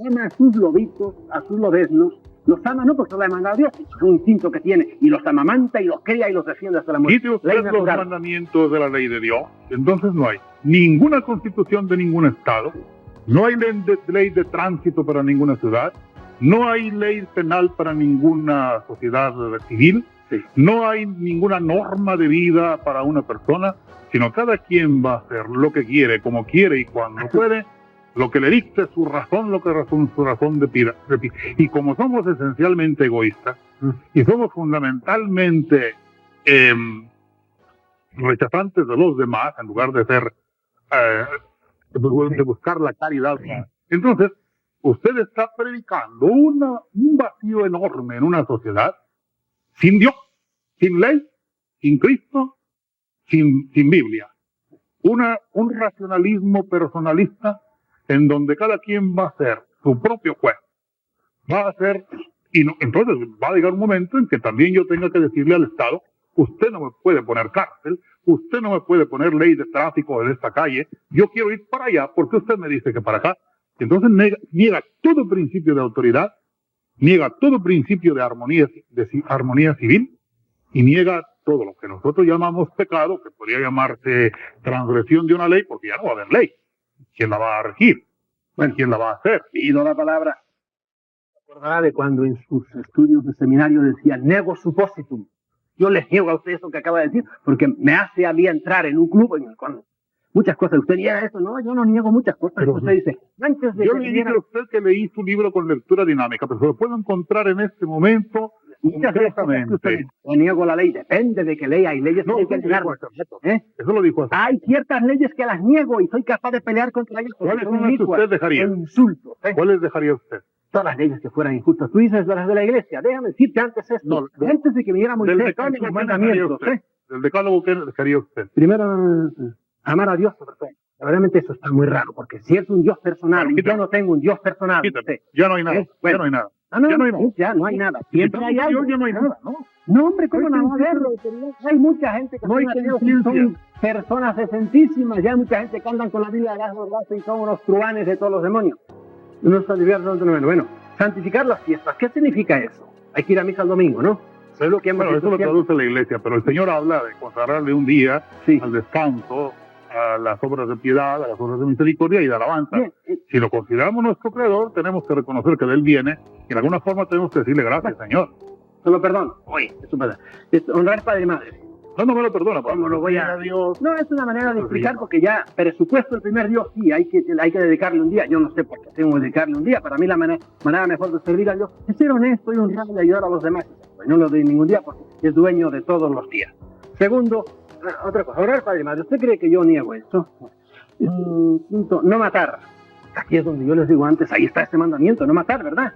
ama a sus lobitos, a sus lobeznos, los ama no porque se lo ha mandado Dios, es un instinto que tiene, y los amamanta y los cría y los defiende hasta la muerte. Quite usted Ley los natural. mandamientos de la ley de Dios, entonces no hay ninguna constitución de ningún estado, no hay ley de tránsito para ninguna ciudad, no hay ley penal para ninguna sociedad civil, Sí. no hay ninguna norma de vida para una persona, sino cada quien va a hacer lo que quiere, como quiere y cuando puede, lo que le dicte su razón, su razón de pida. Y como somos esencialmente egoístas, y somos fundamentalmente rechazantes de los demás, en lugar de ser, de buscar la caridad. Entonces, usted está predicando un vacío enorme en una sociedad sin Dios, sin ley, sin Cristo, sin Biblia. Un racionalismo personalista en donde cada quien va a ser su propio juez. Va a ser, entonces va a llegar un momento en que también yo tenga que decirle al Estado, usted no me puede poner cárcel, usted no me puede poner ley de tráfico en esta calle, yo quiero ir para allá porque usted me dice que para acá. Entonces niega todo principio de autoridad, niega todo principio de armonía civil y niega todo lo que nosotros llamamos pecado, que podría llamarse transgresión de una ley, porque ya no va a haber ley. ¿Quién la va a regir? Bueno, ¿quién la va a hacer? Pido la palabra. ¿Se acordará de cuando en sus estudios de seminario decía nego suppositum? Yo les niego a usted eso que acaba de decir, porque me hace a mí entrar en un club en el cual muchas cosas. ¿Usted niega eso? No, yo no niego muchas cosas. Pero usted dice, antes de Yo que le dije viniera- a usted que leí su libro con lectura dinámica, pero se lo puedo encontrar en este momento muchas de las cosas que usted concretamente. dice, yo niego la ley, depende de que lea, hay leyes No, que hay que eso lo negar. dijo hace rato. ¿Eh? Eso lo dijo hace Hay ciertas leyes que las niego y soy capaz de pelear contra ellas. porque ¿Cuáles son son las que inicuas, usted dejaría? son insultos. ¿Eh? ¿Cuáles dejaría usted? Todas las leyes que fueran injustas. Tú dices las de la iglesia. Déjame decirte antes esto. No, antes de que viniera Moisés, Del todos decálogo, los ¿qué dejaría mandamientos. usted? Del decálogo, ¿qué dejaría usted? Primero, amar a Dios sobre todo. Verdaderamente eso está muy raro, porque si es un Dios personal, Bueno, y yo quítalo. no tengo un Dios personal. Quítame. Ya no hay nada. Bueno. Ya no hay nada. No, Ya no hay nada. ya no hay nada. Siempre Quitamos hay a algo. Dios, ya no hay nada, ¿no? No, hombre, ¿cómo No no hay va a haber? Hay mucha gente que No hay son ateos y conciencia. son personas decentísimas. Ya hay mucha gente que andan con la Biblia debajo del brazo y son unos truanes de todos los demonios. Uno está diverso, bueno, santificar las fiestas. ¿Qué significa eso? Hay que ir a misa el domingo, ¿no? Eso es lo que hemos Bueno, hecho eso lo siempre. traduce la iglesia, pero el Señor habla de consagrarle un día Sí. al descanso, a las obras de piedad, a las obras de misericordia y de alabanza. Bien, Si lo consideramos nuestro creador, tenemos que reconocer que de él viene y de alguna forma tenemos que decirle gracias, Señor. solo perdón. Oye, eso pasa. Honrar padre y madre. No me lo perdona, ¿Cómo lo voy a- Dios. No, es una manera de Pues explicar bien. porque ya presupuesto el primer Dios, sí, hay que dedicarle un día. Yo no sé por qué tengo que dedicarle un día. Para mí la manera mejor de servir a Dios es ser honesto y honrado y ayudar a los demás. Pues no lo doy ningún día porque es dueño de todos los días. Segundo, otra cosa, honrar padre y madre. ¿Usted cree que yo niego eso? Quinto, no matar. Aquí es donde yo les digo antes, ahí está ese mandamiento, no matar, ¿verdad?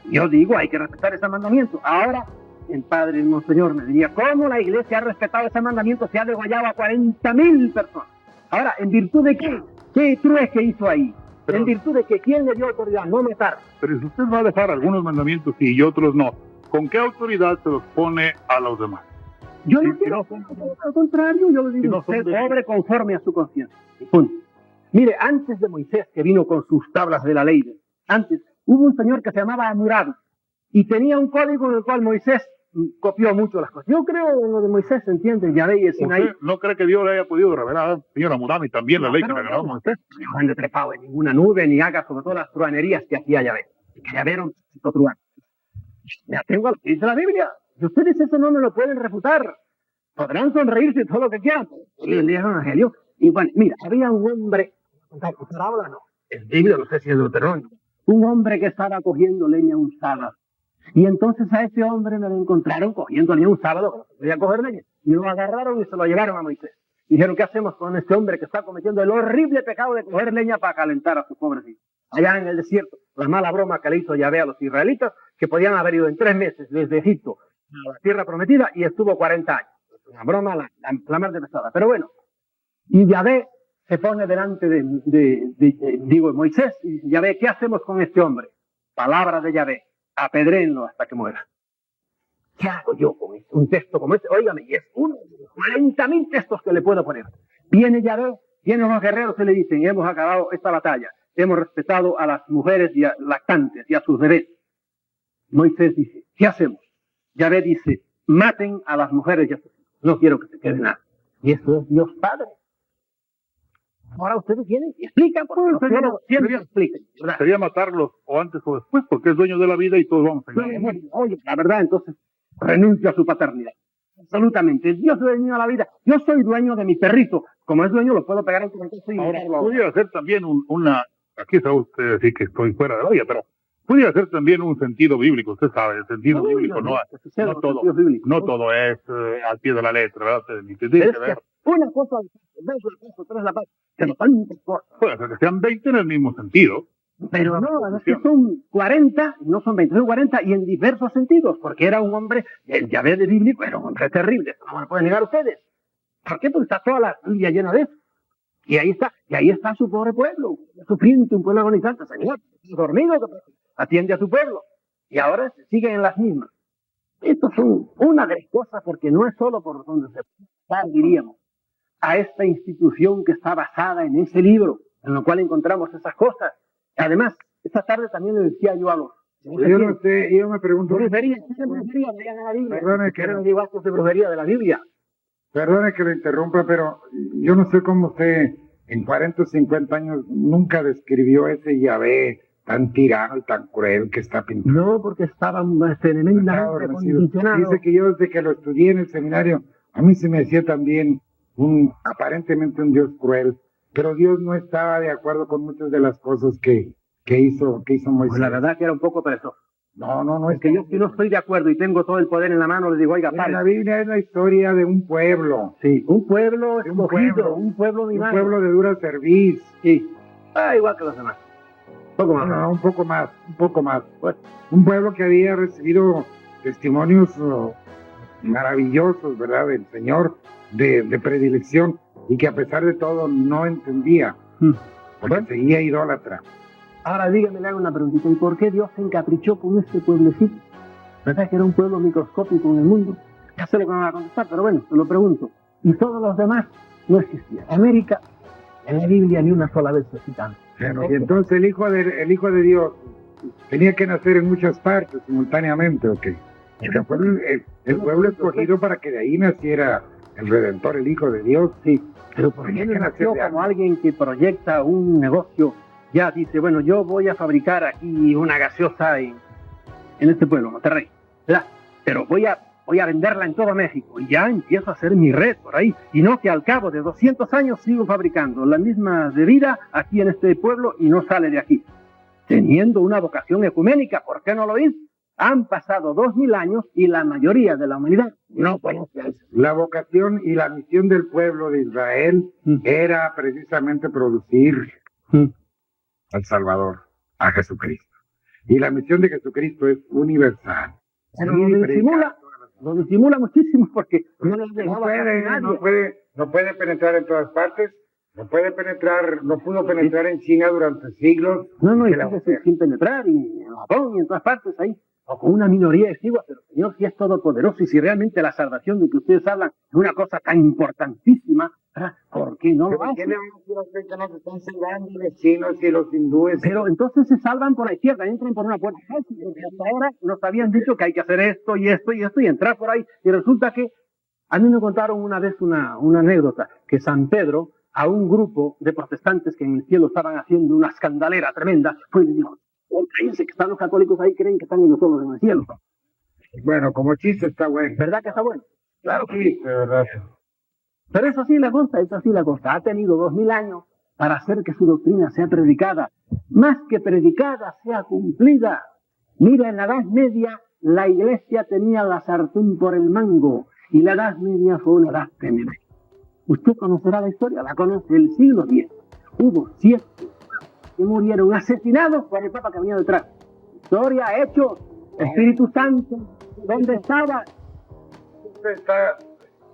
Yo digo, hay que respetar ese mandamiento. Ahora, el padre, el monseñor, me diría, ¿cómo la iglesia ha respetado ese mandamiento? Se ha desguayado a 40,000 personas. Ahora, ¿en virtud de qué? ¿Qué trueque hizo ahí? Pero- ¿En virtud de que quién le dio autoridad? No matar. Pero si usted va a dejar algunos mandamientos sí y otros no, ¿con qué autoridad se los pone a los demás? Yo Sí, no sí, quiero, no. al contrario, yo le digo, Sí, no son usted de- obre conforme a su conciencia. Y punto. Mire, antes de Moisés, que vino con sus tablas de la ley, antes hubo un señor que se llamaba Hammurabi y tenía un código en el cual Moisés copió mucho las cosas. Yo creo en lo de Moisés, ¿se entiende? Yahvé y el Sinaí. ¿Usted no cree que Dios le haya podido revelar al señor Hammurabi también la No, ley que pero le regaló no. Moisés? No ande trepado en ninguna nube ni haga sobre todo las truanerías que hacía Yahvé. Que Yahvé era un chico truán. Me atengo a lo que dice la Biblia. Si ustedes eso no me lo pueden refutar, podrán sonreírse todo lo que quieran. El evangelio. Y bueno, mira, había un hombre, parábola no, es Biblia, no sé si es Deuteronomio, un hombre que estaba cogiendo leña usada Y entonces a ese hombre me lo encontraron cogiendo leña un sábado, que no se podía coger leña, y lo agarraron y se lo llevaron a Moisés. Dijeron, ¿qué hacemos con este hombre que está cometiendo el horrible pecado de coger leña para calentar a sus pobres hijos? Allá en el desierto, la mala broma que le hizo Yahvé a los israelitas, que podían haber ido en 3 meses desde Egipto a la tierra prometida, y estuvo 40 años. Una broma la más de pesada. Pero bueno, y Yahvé se pone delante de Moisés, y dice, Yahvé, ¿qué hacemos con este hombre? Palabra de Yahvé, apedréenlo hasta que muera. ¿Qué hago yo con esto? Un texto como este? Óigame, y es uno de los 40.000 textos que le puedo poner. Viene Yahvé, vienen los guerreros y le dicen, hemos acabado esta batalla, hemos respetado a las mujeres y a lactantes y a sus bebés. Moisés dice, ¿qué hacemos? Yahvé dice, maten a las mujeres y a sus hijos. No quiero que se quede nada. Y eso es Dios Padre. Ahora ustedes vienen y explican, porque los teólogos siempre explican. Sería matarlos o antes o después, porque es dueño de la vida y todos vamos a ir. Oye, la verdad, entonces, renuncio a su paternidad. Absolutamente. Dios es dueño de la vida. Yo soy dueño de mi perrito. Como es dueño, lo puedo pegar en tu contexto y ahora, pudiera ser también aquí sabe usted decir que estoy fuera de la vida, pero pudiera ser también un sentido bíblico. Usted sabe, el sentido bíblico no todo es al pie de la letra, ¿verdad? Una cosa, dos la paso, tres la paso, pero tantas cosas. Puede ser que sean 20 en el mismo sentido. Pero no, es que son 40, no son 20, son 40 y en diversos sentidos, porque era un hombre, el Yahvé de bíblico era un hombre terrible, no me lo pueden negar ustedes. ¿Por qué? Porque está toda la Biblia llena de eso. Y ahí está su pobre pueblo, sufriente, un pueblo agonizante, Señor, dormido, atiende a su pueblo. Y ahora siguen en las mismas. Estas son una de las cosas, porque no es solo por donde se puede pasar, diríamos, a esta institución que está basada en ese libro, en lo cual encontramos esas cosas. Además, esta tarde también le decía yo a los... Yo no sé, yo me pregunto... Brujería, veían en la Biblia. Eran iguales de brujería de la Biblia. Perdone que lo interrumpa, pero yo no sé cómo usted en 40 o 50 años nunca describió ese Yahvé tan tirano y tan cruel que está pintado. No, porque estaba tremendamente condicionado. Dice que yo desde que lo estudié en el seminario, a mí se me hacía también aparentemente un Dios cruel, pero Dios no estaba de acuerdo con muchas de las cosas que hizo Moisés. Pues la verdad que era un poco perezoso. No, es que yo si no estoy de acuerdo y tengo todo el poder en la mano, le digo, oiga, padre. La Biblia es la historia de un pueblo. Sí, un pueblo escogido, un pueblo mimado. Un pueblo de dura cerviz. Sí, igual que los demás. Un poco más. Pues, un pueblo que había recibido testimonios maravillosos, ¿verdad? Del Señor, de predilección, y que a pesar de todo no entendía, porque seguía idólatra. Ahora dígame, le hago una preguntita, ¿y por qué Dios se encaprichó con este pueblecito? ¿Verdad que era un pueblo microscópico en el mundo? Ya sé lo que me va a contestar, pero bueno, te lo pregunto. Y todos los demás no existían. América, en la Biblia ni una sola vez se citan. Bueno, y entonces el hijo de Dios tenía que nacer en muchas partes simultáneamente, ¿ok? Porque fue el pueblo escogido para que de ahí naciera el Redentor, el Hijo de Dios. Sí, pero ¿por qué no nació como alguien que proyecta un negocio? Ya dice, bueno, yo voy a fabricar aquí una gaseosa en este pueblo, Monterrey, ¿verdad? Pero voy a venderla en todo México y ya empiezo a hacer mi red por ahí. Y no que al cabo de 200 años sigo fabricando la misma bebida aquí en este pueblo y no sale de aquí. Teniendo una vocación ecuménica, ¿por qué no lo hizo? Han pasado 2000 años y la mayoría de la humanidad no conoce eso. La vocación y la misión del pueblo de Israel era precisamente producir al Salvador, a Jesucristo. Y la misión de Jesucristo es universal. Pero lo disimula muchísimo porque no puede penetrar en todas partes, no pudo penetrar en China durante siglos. Y sin penetrar, y en Japón y en todas partes ahí, o con una minoría exigua, pero Señor, si es todopoderoso y si realmente la salvación de que ustedes hablan es una cosa tan importantísima, ¿por qué no lo hacen? ¿Qué le van a decir a usted que nos están salvando los chinos y los hindúes? Pero entonces se salvan por la izquierda, entran por una puerta fácil, porque hasta ahora nos habían dicho que hay que hacer esto y esto y esto y entrar por ahí. Y resulta que a mí me contaron una vez una anécdota, que San Pedro, a un grupo de protestantes que en el cielo estaban haciendo una escandalera tremenda, fue y le dijo, cállense que están los católicos ahí, creen que están ellos solos en el cielo. Bueno, como chiste está bueno. ¿Verdad que está bueno? Claro que sí, de verdad. Pero eso sí la cosa. Ha tenido 2000 años para hacer que su doctrina sea predicada. Más que predicada, sea cumplida. Mira, en la Edad Media, la iglesia tenía la sartén por el mango y la Edad Media fue una edad temerosa. Usted conocerá la historia, la conoce, el siglo X. Hubo 7 que murieron asesinados por el Papa que venía detrás. Historia, hechos, Espíritu Santo, ¿dónde estaba? Usted está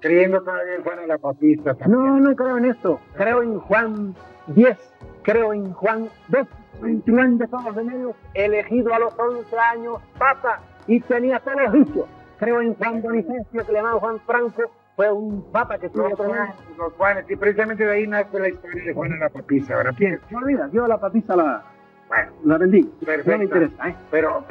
creyendo todavía en Juan la Bautista también. No creo en esto. Creo en Juan 10, creo en Juan 2, 21 de todos los remedios, elegido a los 11 años Papa y tenía todos los dichos. Creo en Juan Bonifacio, que le llamaban Juan Franco, fue un Papa que tuvo otro nombre. Los Juanes, y precisamente de ahí nace la historia de Juan la Bautista, ¿verdad? Bien, se olvida, yo la papisa la Bueno, bendigo. perfecto. No me interesa, ¿eh? Pero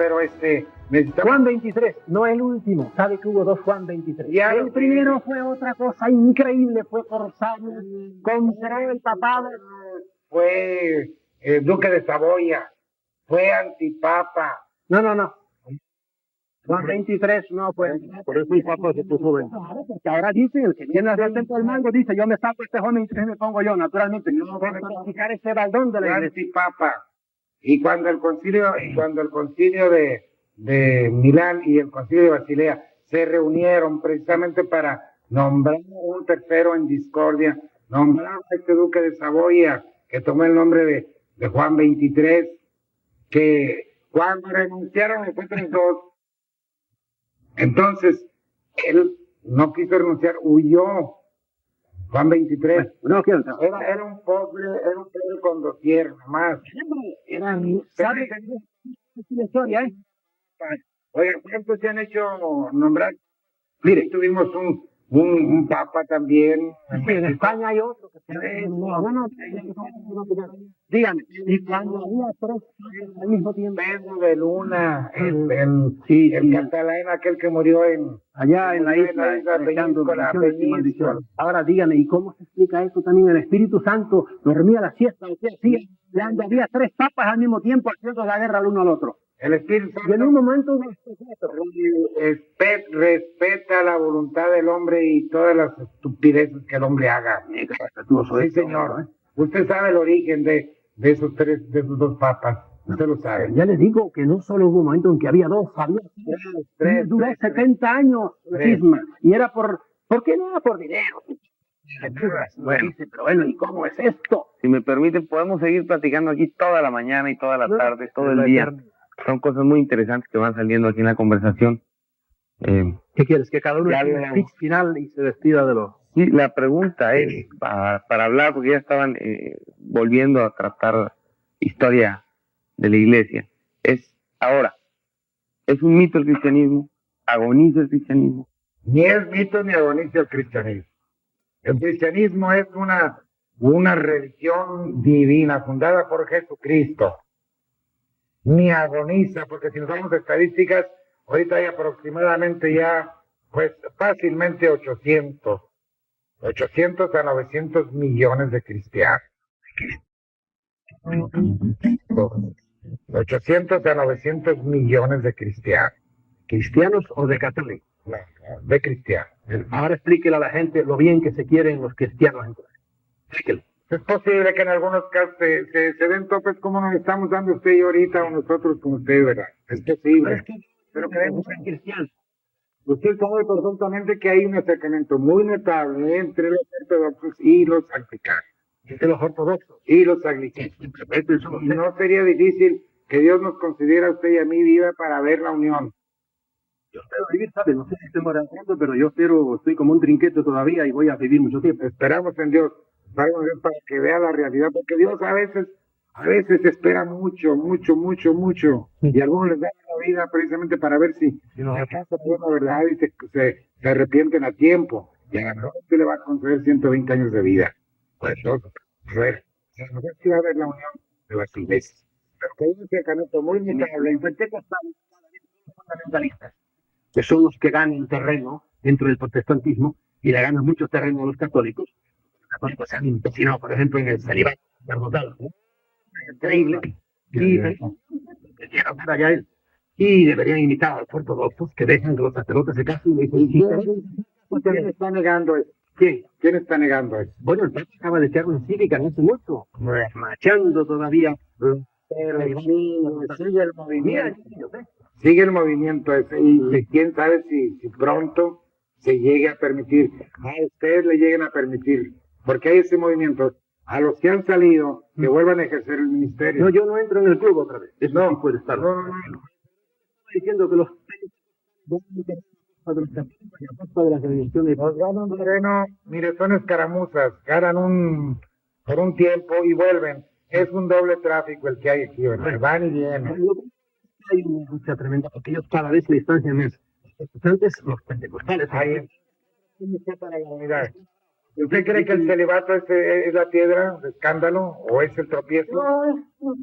necesitamos... Juan 23, no el último. ¿Sabe que hubo 2 Juan 23? Ya El primero fue otra cosa increíble, fue forzado, compró el papado. Fue duque de Saboya, fue antipapa. No. Juan 23 no fue. Por eso el Papa se puso ven. Claro, porque ahora dice, el que tiene el tiempo del mango, dice, yo me saco este Juan 23 y me pongo yo, naturalmente. No voy a practicar ese baldón de la Fue iglesia. antipapa. Y cuando el concilio de Milán y el concilio de Basilea se reunieron precisamente para nombrar un tercero en discordia, nombraron a este duque de Saboya, que tomó el nombre de Juan 23, que cuando renunciaron los otros 2, entonces él no quiso renunciar, huyó. Juan 23. No quiero entrar. Era un pobre con doquier, nomás. ¿Sabe? Es una historia, ¿eh? Oiga, ¿cuántos se han hecho nombrar? Mire, Tuvimos un papa también. sí, en España hay otro que se ve. Dígame, y cuando había 3 papas al mismo tiempo. Pedro de Luna, Sí, el catalán, aquel que murió allá en la isla, echando bendiciones y maldiciones. Ahora dígame, ¿y cómo se explica eso también? El Espíritu Santo dormía la siesta, ¿o qué hacía? Cuando había 3 papas al mismo tiempo haciendo la guerra el uno al otro. El Espíritu Santo Y en un momento respeta la voluntad del hombre y todas las estupideces que el hombre haga. Sí, señor. Usted sabe el origen de esos 2 papas. Usted lo sabe. ya les digo que no solo hubo un momento en que había 2, había 3. Duró 70 años el cisma. Y era ¿por qué no era por dinero? Bueno, pero bueno, ¿y cómo es esto? Si me permiten, podemos seguir platicando aquí toda la mañana y toda la tarde, todo el día. Son cosas muy interesantes que van saliendo aquí en la conversación. ¿Qué quieres? Que cada uno Ya haga un speech final y se despida de los... Sí, la pregunta es, para hablar, porque ya estaban volviendo a tratar historia de la iglesia, es ahora, ¿es un mito el cristianismo? ¿Agoniza el cristianismo? Ni es mito ni agoniza el cristianismo. El cristianismo es una religión divina fundada por Jesucristo. Ni agoniza, porque si nos damos estadísticas, ahorita hay aproximadamente pues fácilmente 800 a 900 millones de cristianos. 800 a 900 millones de cristianos. ¿Cristianos o de católicos? No, de cristianos. Ahora explíquele a la gente lo bien que se quieren los cristianos. Explíquelo. Es posible que en algunos casos se den topes como nos estamos dando usted y yo ahorita o nosotros con usted, ¿verdad? Es posible. Pero creemos en cristianos. Usted sabe perfectamente que hay un acercamiento muy notable entre los ortodoxos y los anglicanos. Entre los ortodoxos y los anglicanos. Y no sería difícil que Dios nos concediera a usted y a mí vida para ver la unión. Yo espero vivir, ¿sabe? No sé si estemos de acuerdo, pero yo estoy como un trinquete todavía y voy a vivir mucho tiempo. Esperamos en Dios, para que vea la realidad, porque Dios a veces espera mucho, y a algunos les da la vida precisamente para ver si acaso fue la verdad y se arrepienten a tiempo, y a lo mejor usted le va a conceder 120 años de vida. Pues a lo mejor sí va a haber la unión de las iglesias, pero que hay un acercamiento muy notable en Pentecostales, fundamentalistas, que son los que ganan terreno dentro del protestantismo y le ganan mucho terreno a los católicos. Los católicos se han empecinado, por ejemplo, en el celibato sacerdotal. Increíble. Y deberían imitar a los ortodoxos que dejan que los sacerdotes se casen y ¿Quién está negando eso? ¿Quién está negando eso? Bueno, el Papa acaba de echar una encíclica no hace mucho, machando todavía. Pero sigue el movimiento. sigue el movimiento ese y quién sabe si pronto se llegue a permitir, a ustedes le lleguen a permitir, porque hay ese movimiento, a los que han salido, que vuelvan a ejercer el ministerio. No, yo no entro en el club otra vez. Eso No, sí puede estar. no. Estoy diciendo que los de las religiones. Los ganan Moreno, mire, son escaramuzas, ganan por un tiempo y vuelven. Es un doble tráfico el que hay aquí, ¿verdad? Van y vienen. Hay una lucha tremenda porque ellos cada vez se distancian más. Antes los pentecostales. Ahí está para la unidad. ¿Usted cree que el celibato es la piedra de escándalo o es el tropiezo? No,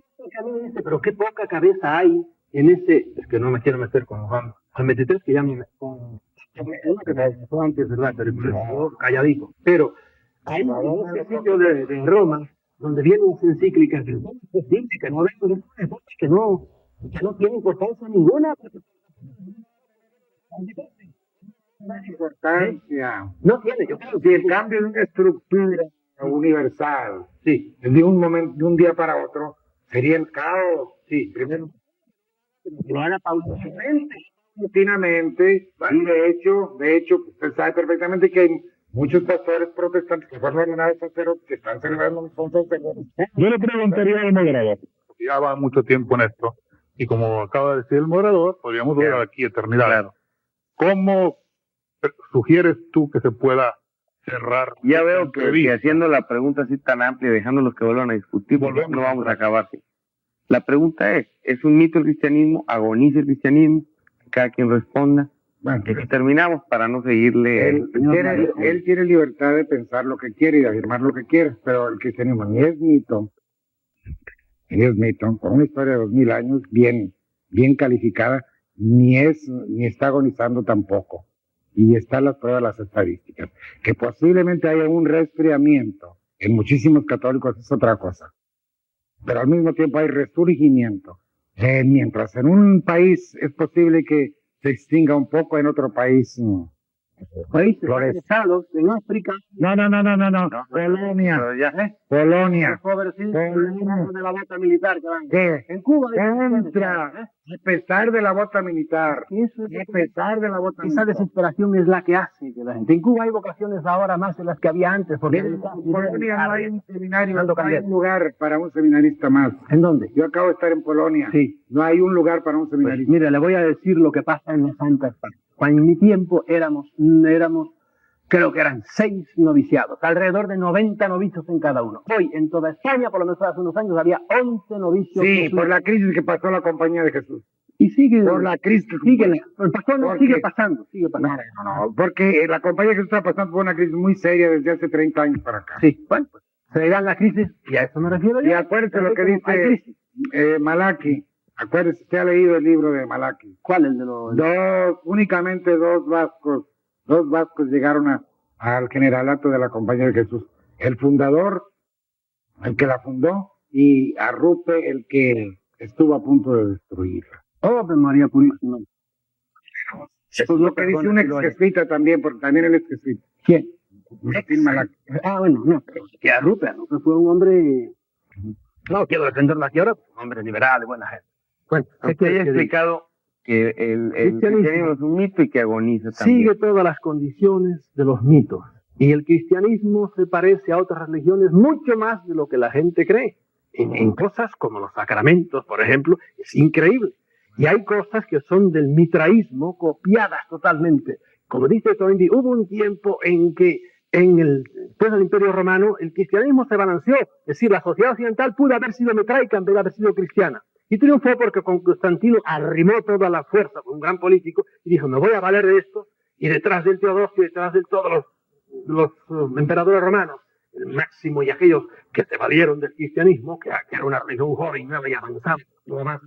pero qué poca cabeza hay en ese. Es que no me quiero meter con Juan 23, que ya con que me dejó antes, ¿verdad? Pero yo calladito. Pero hay un sitio de Roma donde vienen las encíclicas que no ven, que no tiene importancia ninguna. Importancia. No tiene, yo creo Si el cambio de una estructura universal, sí, de un día para otro, sería el caos. sí, Primero, lo haga paulatinamente. paulatinamente, y de hecho, usted sabe perfectamente que hay muchos pastores protestantes que fueron ordenados sacerdotes que están celebrando son sacerdotes. Yo le preguntaría al moderador, porque ya va mucho tiempo en esto, y como acaba de decir el moderador, podríamos durar aquí eternidad. Claro. ¿Cómo sugieres tú que se pueda cerrar? Ya veo esta que entrevista? haciendo la pregunta así tan amplia, dejándolos que vuelvan a discutir, pues Volvemos. no vamos a acabar. La pregunta es un mito el cristianismo? ¿Agoniza el cristianismo? Que cada quien responda. Bueno, Que terminamos para no seguirle. él tiene libertad de pensar lo que quiere y de afirmar lo que quiere, pero el cristianismo ni es mito, con una historia de 2000 años bien calificada, ni está agonizando tampoco. Y están las pruebas, las estadísticas. Que posiblemente haya un resfriamiento en muchísimos católicos es otra cosa. Pero al mismo tiempo hay resurgimiento. Mientras en un país es posible que se extinga un poco, en otro país Países florece. estados en África. No. Polonia. Pero ya, Polonia. Pobrecitos Polonia. de la bata militar que van. ¿Qué? En Cuba. Entra. A pesar de la bota militar. A pesar de la bota Esa militar. desesperación es la que hace que la gente. En Cuba hay vocaciones ahora más de las que había antes. Porque En Polonia no hay un seminario, Dando no hay candela. un lugar para un seminarista más. ¿En dónde? Yo acabo de estar en Polonia. Sí. No hay un lugar para un Pues, seminarista. mire, le voy a decir lo que pasa en la Santa España. Cuando en mi tiempo éramos, creo que eran 6 noviciados, alrededor de 90 novicios en cada uno. Hoy, en toda España, por lo menos hace unos años, había 11 novicios. Sí, por la crisis que pasó la Compañía de Jesús. Y sigue, Por la crisis. sigue, el pastor no ¿Por sigue qué? pasando, sigue pasando. No, porque la Compañía de Jesús está pasando por una crisis muy seria desde hace 30 años para acá. Sí, bueno, pues se irán la crisis, y a eso me refiero yo. Y acuérdese lo que Hay dice crisis. Malaki. Acuérdese, usted ha leído el libro de Malaki. ¿Cuál es el de los...? Únicamente dos vascos llegaron al generalato de la Compañía de Jesús. El fundador, el que la fundó, y Arrupe, el que estuvo a punto de destruirla. Oh, pues María Purísima. Eso es lo que dice un ex jesuita también, porque también él es jesuita. ¿Quién? Martín Malaki. Bueno, no, pero que Arrupe fue un hombre... No quiero defenderlo aquí ahora, un hombre liberal y buena gente. Bueno, usted ya ha explicado que el cristianismo es un mito y que agoniza también. sigue todas las condiciones de los mitos. Y el cristianismo se parece a otras religiones mucho más de lo que la gente cree. En cosas como los sacramentos, por ejemplo, es increíble. Y hay cosas que son del mitraísmo copiadas totalmente. Como dice Toynbee, hubo un tiempo en que después del Imperio Romano el cristianismo se balanceó. Es decir, la sociedad occidental pudo haber sido mitraica en vez de haber sido cristiana. Y triunfó porque con Constantino arrimó toda la fuerza, fue un gran político, y dijo, me voy a valer de esto, y detrás del Teodosio, detrás de todos los emperadores romanos, el Máximo y aquellos que se valieron del cristianismo, que era una religión joven, nueva y avanzada, lo más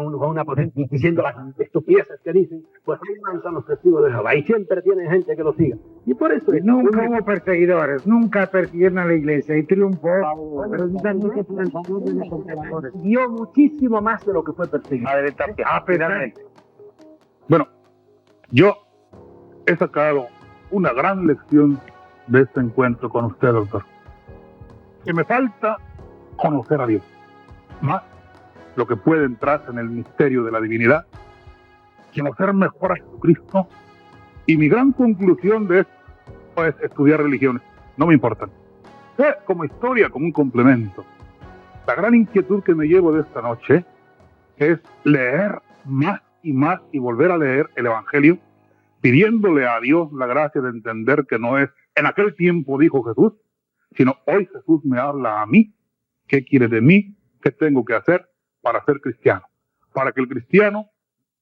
una potencia, diciendo las estupideces que dicen, pues ahí mandan los testigos de Jehová, y siempre tienen gente que lo siga. Y por eso es Nunca hubo perseguidores, nunca persiguieron a la iglesia y triunfó. dio muchísimo más de lo que fue perseguido. Padre Tapia, Finalmente. Bueno, yo he sacado una gran lección de este encuentro con usted, doctor. Que me falta conocer a Dios más lo que puede entrar en el misterio de la divinidad, conocer mejor a Jesucristo. Y mi gran conclusión de esto es estudiar religiones. No me importan. Como historia, como un complemento. La gran inquietud que me llevo de esta noche es leer más y volver a leer el Evangelio, pidiéndole a Dios la gracia de entender que no es en aquel tiempo dijo Jesús, sino hoy Jesús me habla a mí. ¿Qué quiere de mí? ¿Qué tengo que hacer para ser cristiano? Para que el cristiano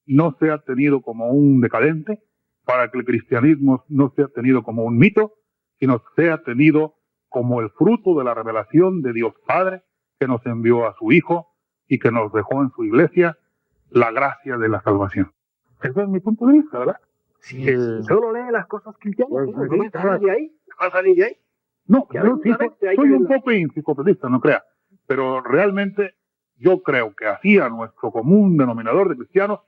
no sea tenido como un decadente, para que el cristianismo no sea tenido como un mito, sino sea tenido como el fruto de la revelación de Dios Padre, que nos envió a su Hijo y que nos dejó en su iglesia la gracia de la salvación. Ese es mi punto de vista, ¿verdad? Si solo lee las cosas cristianas, no vas a salir de ahí. No vas a salir de ahí. No, yo sí, soy un poco enciclopedista, no crea, pero realmente yo creo que así a nuestro común denominador de cristianos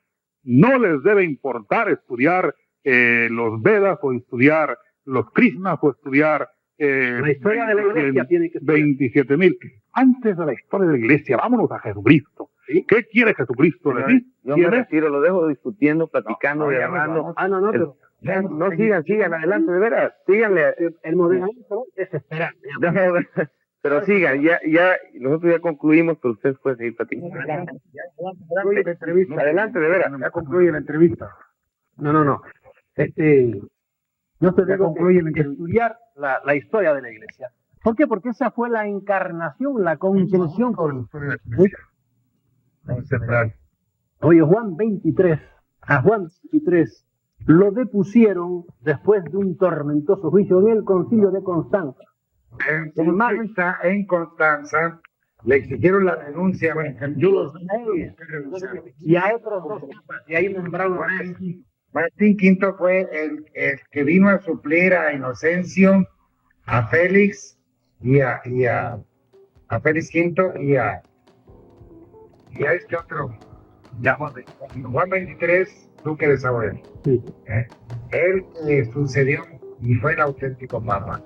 no les debe importar estudiar los Vedas o estudiar los Krishnas o estudiar la historia de la iglesia tiene que estudiar 27,000. Antes de la historia de la iglesia, vámonos a Jesucristo. ¿Sí? ¿Qué quiere Jesucristo de ti? Yo me retiro, lo dejo discutiendo, platicando, dialogando. Pero No, sigan, adelante, de veras, síganle. el modernismo es esperar. Pero sigan, nosotros ya concluimos, pero ustedes pueden seguir platicando. Adelante, de veras. Ya concluye la entrevista. No. Yo te digo que estudiar la historia de la iglesia. ¿Por qué? Porque esa fue la encarnación, la concepción con Oye, Juan 23, a Juan 23 lo depusieron después de un tormentoso juicio en el concilio de Constanza. En Constanza le exigieron la denuncia. Y a otros dos papas, y ahí nombraron Martín V fue el que vino a suplir a Inocencio, a Félix y a Félix V y a este otro, Juan 23, duque de Saboya. Sí. Él sucedió y fue el auténtico papa.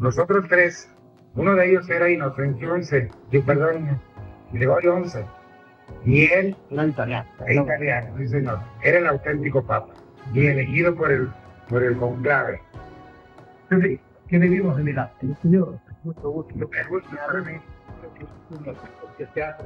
Los otros tres, uno de ellos era Inocencio XI, Gregorio XI, y él Era italiano. italiano, sí señor, era el auténtico papa y elegido por el conclave. ¿Qué vivimos de mirar? El Señor, mucho gusto. Me gusta para mí. Que sea